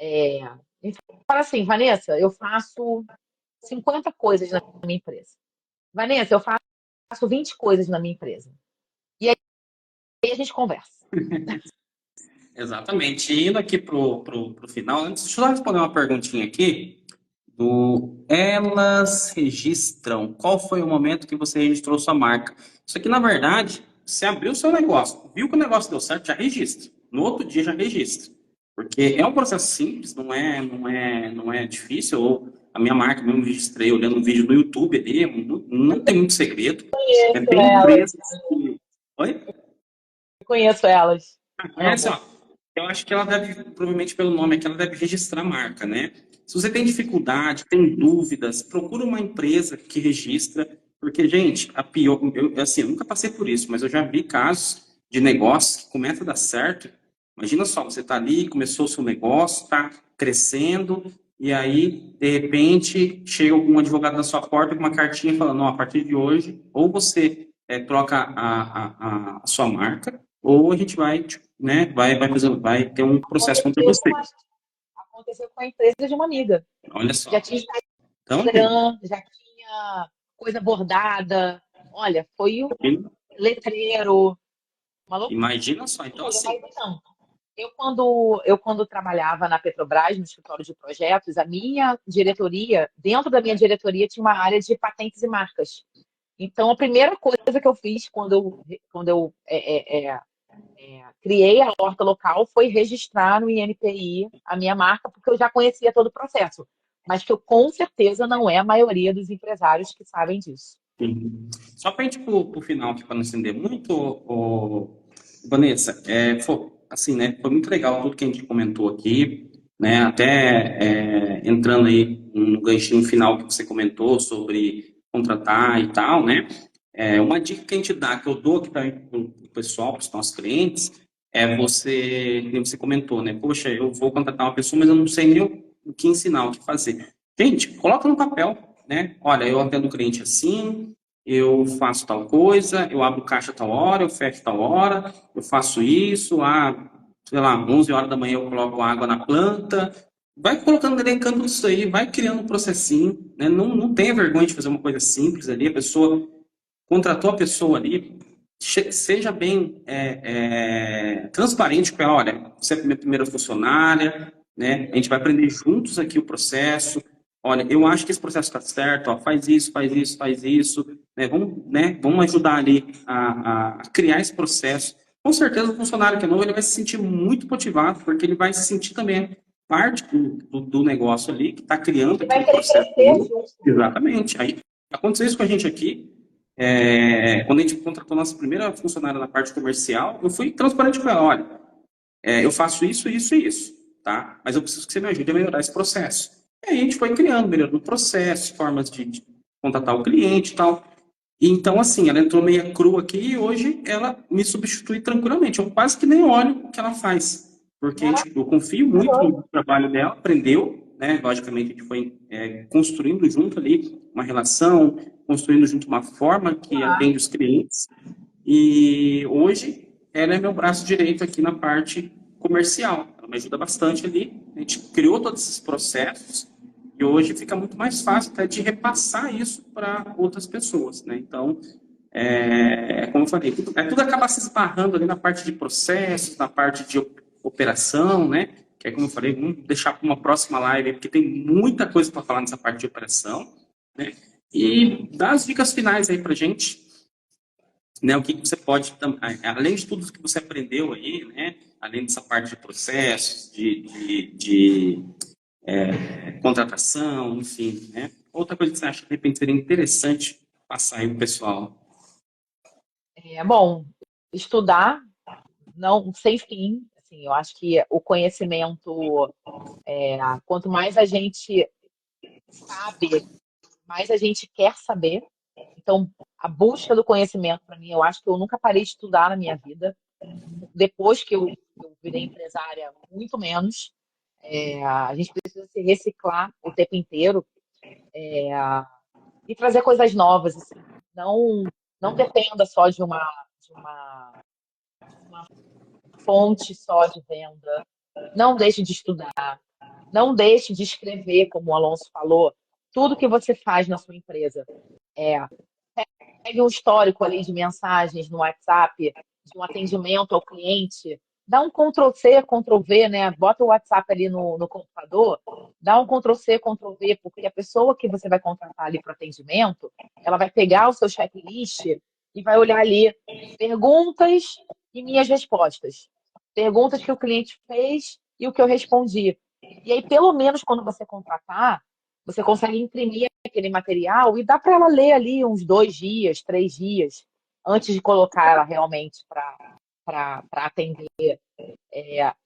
e fala assim, Vanessa, eu faço 50 coisas na minha empresa. Vanessa, eu faço 20 coisas na minha empresa. E aí a gente conversa. Exatamente. E indo aqui pro final, antes, deixa eu só responder uma perguntinha aqui. Elas registram. Qual foi o momento que você registrou sua marca? Isso aqui, na verdade, você abriu o seu negócio, viu que o negócio deu certo, já registra. No outro dia já registra. Porque é um processo simples, não é difícil. A minha marca mesmo registrei olhando um vídeo no YouTube ali, não tem muito segredo. Conheço Tem elas. empresas que. Oi? Conheço elas. Conhece, Amo. ó. Eu acho que ela deve, provavelmente pelo nome aqui, ela deve registrar a marca, né? Se você tem dificuldade, tem dúvidas, procura uma empresa que registra, porque, gente, a pior, assim, eu nunca passei por isso, mas eu já vi casos de negócios que começa a dar certo. Imagina só, você está ali, começou o seu negócio, está crescendo, e aí, de repente, chega algum advogado na sua porta com uma cartinha falando, não, a partir de hoje, ou você troca a sua marca, ou a gente vai, tipo, né, vai ter um processo contra Aconteceu você. aconteceu com a empresa de uma amiga. Olha Já só. tinha Então, Instagram, já tinha coisa bordada. Olha, foi o letreiro, uma loucura, imagina só. Então, mas assim, não. Eu quando trabalhava na Petrobras, no escritório de projetos, a minha diretoria, dentro da minha diretoria, tinha uma área de patentes e marcas. Então, a primeira coisa que eu fiz quando eu criei a horta local foi registrar no INPI a minha marca, porque eu já conhecia todo o processo. Mas que eu, com certeza, não é a maioria dos empresários que sabem disso. só para a gente ir pro final aqui, para não estender muito, Vanessa, assim, né, foi muito legal tudo que a gente comentou aqui, né, até entrando aí no ganchinho final que você comentou sobre contratar e tal, né, Uma dica que a gente dá, que eu dou aqui para o pessoal, para os nossos clientes, como você comentou, né? Poxa, eu vou contratar uma pessoa, mas eu não sei nem o que ensinar, o que fazer. Gente, coloca no papel, né? Olha, eu atendo o cliente assim, eu faço tal coisa, eu abro caixa tal hora, eu fecho tal hora, eu faço isso, sei lá, 11 horas da manhã eu coloco água na planta. Vai colocando, elencando isso aí, vai criando um processinho, né? Não tenha vergonha de fazer uma coisa simples ali, a pessoa contratou a pessoa ali, seja bem transparente com ela, olha, você é a minha primeira funcionária, né? A gente vai aprender juntos aqui o processo. Olha, eu acho que esse processo está certo, ó, faz isso, faz isso, faz isso, né? Vamos ajudar ali a criar esse processo. Com certeza o funcionário que é novo, ele vai se sentir muito motivado, porque ele vai se sentir também parte do negócio ali, que está criando Ele vai aquele querer processo. crescer junto. Exatamente. Aí aconteceu isso com a gente aqui. Quando a gente contratou a nossa primeira funcionária na parte comercial, eu fui transparente com ela, olha, eu faço isso, isso e isso, tá? Mas eu preciso que você me ajude a melhorar esse processo. E aí a gente foi criando, melhorando o processo, formas de contatar o cliente e tal. E então, assim, ela entrou meio crua aqui e hoje ela me substitui tranquilamente. Eu quase que nem olho o que ela faz, porque eu confio muito no trabalho dela, aprendeu, né? Logicamente, a gente foi construindo junto ali uma relação, construindo junto uma forma que atende os clientes. E hoje ela é meu braço direito aqui na parte comercial. Ela me ajuda bastante ali. A gente criou todos esses processos e hoje fica muito mais fácil até de repassar isso para outras pessoas, né? Então, como eu falei, tudo acaba se esbarrando ali na parte de processos, na parte de operação, né? Que é como eu falei, vamos deixar para uma próxima live, porque tem muita coisa para falar nessa parte de operação, né? E dar as dicas finais aí para gente, né? O que você pode, além de tudo que você aprendeu aí, né? Além dessa parte de processos, de contratação, enfim, né? Outra coisa que você acha que de repente seria interessante passar aí para o pessoal. Bom, estudar não sem fim. Assim, eu acho que o conhecimento, quanto mais a gente sabe, mais a gente quer saber. Então, a busca do conhecimento, para mim, eu acho que eu nunca parei de estudar na minha vida. Depois que eu virei empresária, muito menos. A gente precisa se reciclar o tempo inteiro, e trazer coisas novas. Assim. Não dependa só de uma fonte só de venda. Não deixe de estudar. Não deixe de escrever, como o Alonso falou, tudo que você faz na sua empresa. É, Pegue um histórico ali de mensagens no WhatsApp, de um atendimento ao cliente, dá um Ctrl+C, Ctrl+V, né? Bota o WhatsApp ali no computador, dá um Ctrl+C, Ctrl+V, porque a pessoa que você vai contratar ali para atendimento, ela vai pegar o seu checklist e vai olhar ali perguntas e minhas respostas. Perguntas que o cliente fez e o que eu respondi. E aí, pelo menos quando você contratar, você consegue imprimir aquele material e dá para ela ler ali uns 2 dias, 3 dias, antes de colocar ela realmente para atender.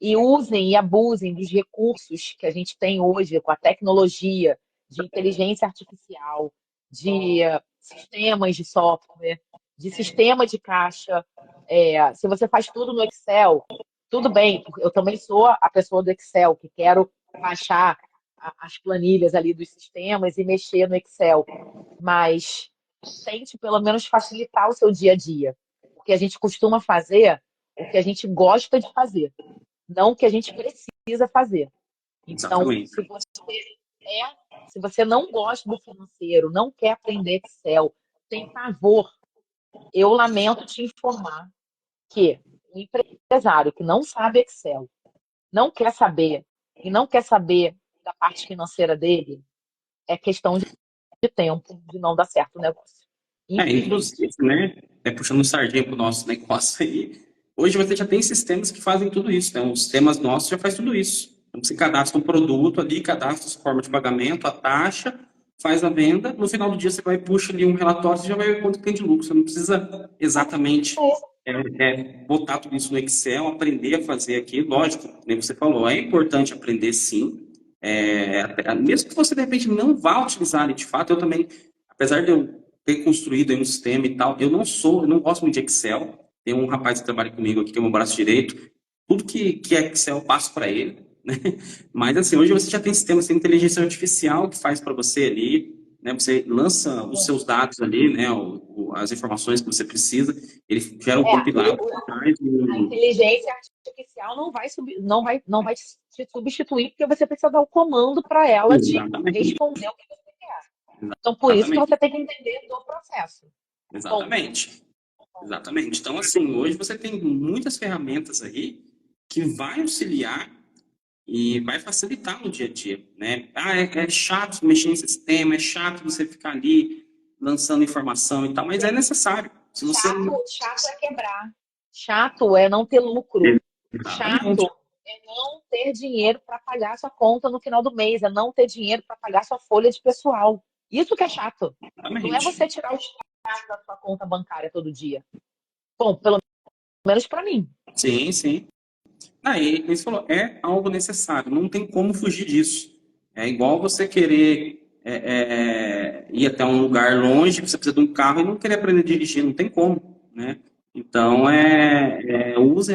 E usem e abusem dos recursos que a gente tem hoje com a tecnologia de inteligência artificial, de sistemas de software, de sistema de caixa. Se você faz tudo no Excel, tudo bem, eu também sou a pessoa do Excel, que quero baixar as planilhas ali dos sistemas e mexer no Excel. Mas tente pelo menos facilitar o seu dia a dia. Porque a gente costuma fazer o que a gente gosta de fazer, não o que a gente precisa fazer. Então, Exatamente. se você não gosta do financeiro, não quer aprender Excel, tem pavor, eu lamento te informar que um empresário que não sabe Excel, não quer saber e não quer saber da parte financeira dele, é questão de tempo de não dar certo o negócio. Inclusive, né, puxando sardinha para o nosso negócio aí, hoje você já tem sistemas que fazem tudo isso, né? Os sistemas nossos já faz tudo isso. Então, você cadastra um produto ali, cadastra a forma de pagamento, a taxa, faz a venda, no final do dia você vai e puxa ali um relatório, você já vai ver quanto tem de lucro. Você não precisa exatamente botar tudo isso no Excel, aprender a fazer aqui. Lógico, como você falou, é importante aprender sim. Mesmo que você, de repente, não vá utilizar ele de fato, eu também, apesar de eu ter construído aí um sistema e tal. Eu não gosto muito de Excel. Tem um rapaz que trabalha comigo aqui, que é o meu braço direito. Tudo que é Excel eu passo para ele, né? Mas assim, hoje você já tem sistemas de inteligência artificial que faz para você ali, né? Você lança os seus dados ali, né? As informações que você precisa, ele gera um compilado, traz A inteligência artificial não vai te substituir, porque você precisa dar o comando para ela te Exatamente. responder o que você quer. Então, por isso que Exatamente. você tem que entender do processo. Exatamente. Exatamente. Então, assim, hoje você tem muitas ferramentas aí que vai auxiliar e vai facilitar no dia a dia, né? É chato mexer em sistema, é chato você ficar ali lançando informação e tal, mas é necessário. Se você... Chato é quebrar. Chato é não ter lucro. Exatamente. Chato é não ter dinheiro para pagar a sua conta no final do mês, é não ter dinheiro para pagar a sua folha de pessoal. Isso que é chato. Exatamente. Não é você tirar o extrato da sua conta bancária todo dia. Bom, pelo menos para mim. Sim, sim. Aí, você falou, é algo necessário, não tem como fugir disso. É igual você querer ir até um lugar longe, você precisa de um carro e não querer aprender a dirigir, não tem como, né? Então,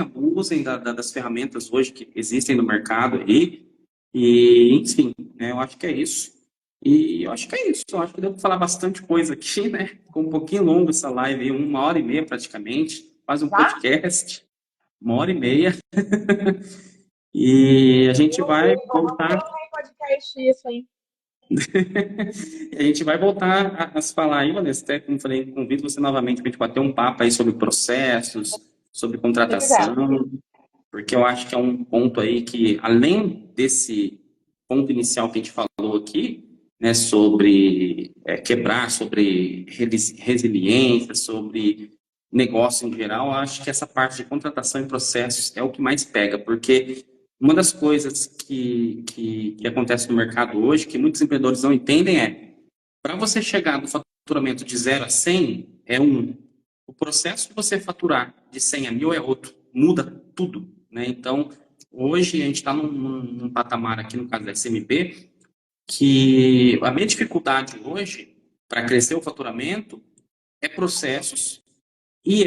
abusem das ferramentas hoje que existem no mercado aí, e, enfim, né, eu acho que é isso. E eu acho que é isso, eu acho que deu para falar bastante coisa aqui, né? Ficou um pouquinho longo essa live, aí, 1h30 praticamente, quase um podcast, 1h30. E a gente vai voltar. A gente vai voltar a se falar aí, Vanessa. Até como falei, convido você novamente para a gente bater um papo aí sobre processos, sobre contratação, porque eu acho que é um ponto aí que, além desse ponto inicial que a gente falou aqui, né, sobre quebrar, sobre resiliência, sobre negócio em geral, eu acho que essa parte de contratação e processos é o que mais pega, porque uma das coisas que acontece no mercado hoje, que muitos empreendedores não entendem para você chegar no faturamento de 0 a 100, é um. O processo de você faturar de 100 a 1000 é outro. Muda tudo, né? Então, hoje a gente está num patamar aqui, no caso da SMB, que a minha dificuldade hoje para crescer o faturamento é processos e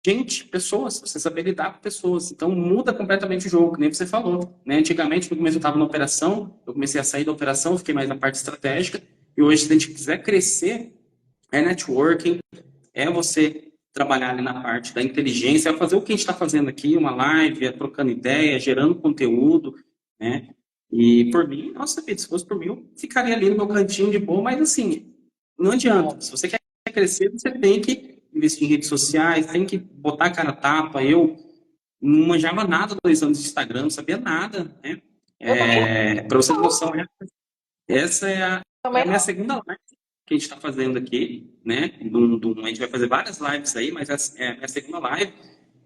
gente, pessoas, você saber lidar com pessoas. Então muda completamente o jogo, que nem você falou, né? Antigamente, no começo eu estava na operação, eu comecei a sair da operação, fiquei mais na parte estratégica, e hoje, se a gente quiser crescer, é networking, é você trabalhar ali na parte da inteligência, é fazer o que a gente está fazendo aqui, uma live, trocando ideia, gerando conteúdo, né? E por mim, nossa vida, se fosse por mim, eu ficaria ali no meu cantinho de boa, mas assim, não adianta. Se você quer crescer, você tem que investir em redes sociais, tem que botar a cara a tapa. Eu não manjava nada 2 anos de Instagram, não sabia nada, né? Para você ter noção, essa é a minha segunda live que a gente está fazendo aqui, né? A gente vai fazer várias lives aí, mas essa é a minha segunda live.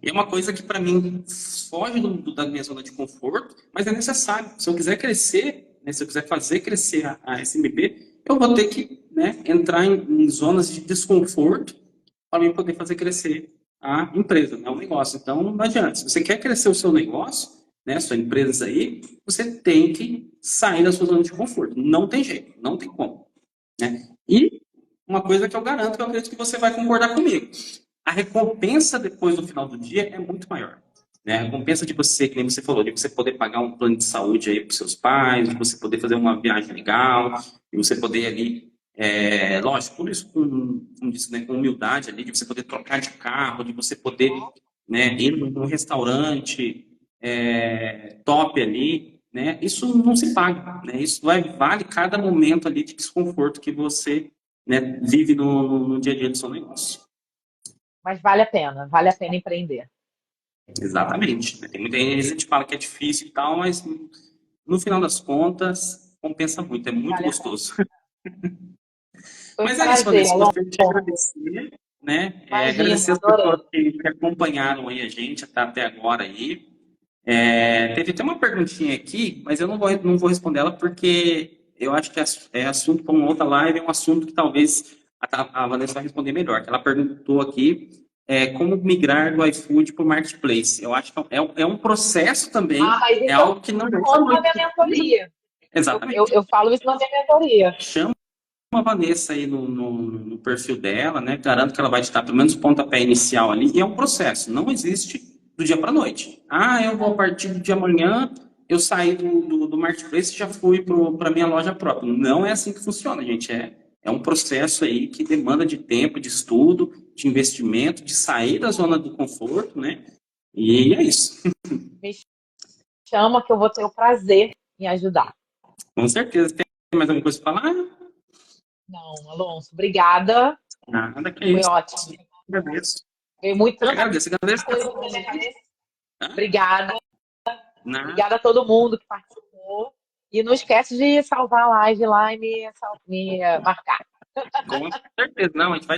E é uma coisa que, para mim, foge da minha zona de conforto, mas é necessário. Se eu quiser crescer, né, se eu quiser fazer crescer a SMB, eu vou ter que, né, entrar em zonas de desconforto para mim poder fazer crescer a empresa, né, o negócio. Então, não adianta. Se você quer crescer o seu negócio, né, sua empresa aí, você tem que sair da sua zona de conforto. Não tem jeito, não tem como, né? E uma coisa que eu garanto, que eu acredito que você vai concordar comigo. A recompensa depois do final do dia é muito maior. Né? A recompensa de você, que nem você falou, de você poder pagar um plano de saúde aí para os seus pais, de você poder fazer uma viagem legal, de você poder ali, lógico, tudo isso como disse, né, com humildade ali, de você poder trocar de carro, de você poder, né, ir num restaurante top ali, né? Isso não se paga, né? Isso vale cada momento ali de desconforto que você, né, vive no dia a dia do seu negócio. Mas vale a pena empreender. Exatamente. Tem muita gente que fala que é difícil e tal, mas no final das contas compensa muito, é muito gostoso. Mas é isso, Vanessa, gostaria de te agradecer, né? Agradecer as pessoas que acompanharam aí a gente até agora aí. Teve até uma perguntinha aqui, mas eu não vou responder ela porque eu acho que é assunto para uma outra live, é um assunto que talvez a Vanessa vai responder melhor. Ela perguntou aqui como migrar do iFood para o Marketplace. Eu acho que é um processo também, é algo que não é na minha mentoria. Exatamente. Eu falo isso na minha mentoria. Chama a Vanessa aí no perfil dela, né? Garanto que ela vai te dar pelo menos o pontapé inicial ali. E é um processo, não existe do dia para a noite. Ah, eu vou a partir de amanhã, eu saí do Marketplace e já fui para minha loja própria. Não é assim que funciona, gente. É um processo aí que demanda de tempo, de estudo, de investimento, de sair da zona do conforto, né? E é isso. Me chama que eu vou ter o prazer em ajudar. Com certeza. Tem mais alguma coisa para falar? Não, Alonso, obrigada. Nada que é Foi isso. ótimo. Agradeço. Veio muito tanta Agradeço. coisa na minha cabeça. Obrigada. Nada. Obrigada a todo mundo que participou. E não esquece de salvar a live lá e me marcar. Com certeza, não, a gente vai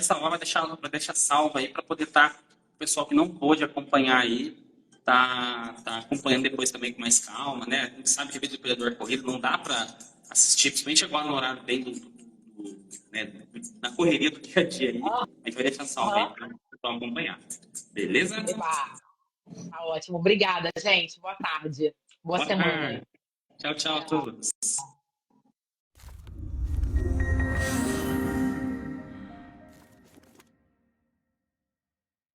deixar salvo aí para poder estar, o pessoal que não pôde acompanhar aí, tá acompanhando depois também com mais calma, né? A gente sabe que a vida do empreendedor corrido não dá para assistir, principalmente agora no horário bem né, na correria do dia a dia aí. A gente vai deixar salvo aí para o pessoal acompanhar. Beleza? Eba, tá ótimo. Obrigada, gente. Boa tarde. Boa Boa semana. tarde. Tchau, tchau a todos.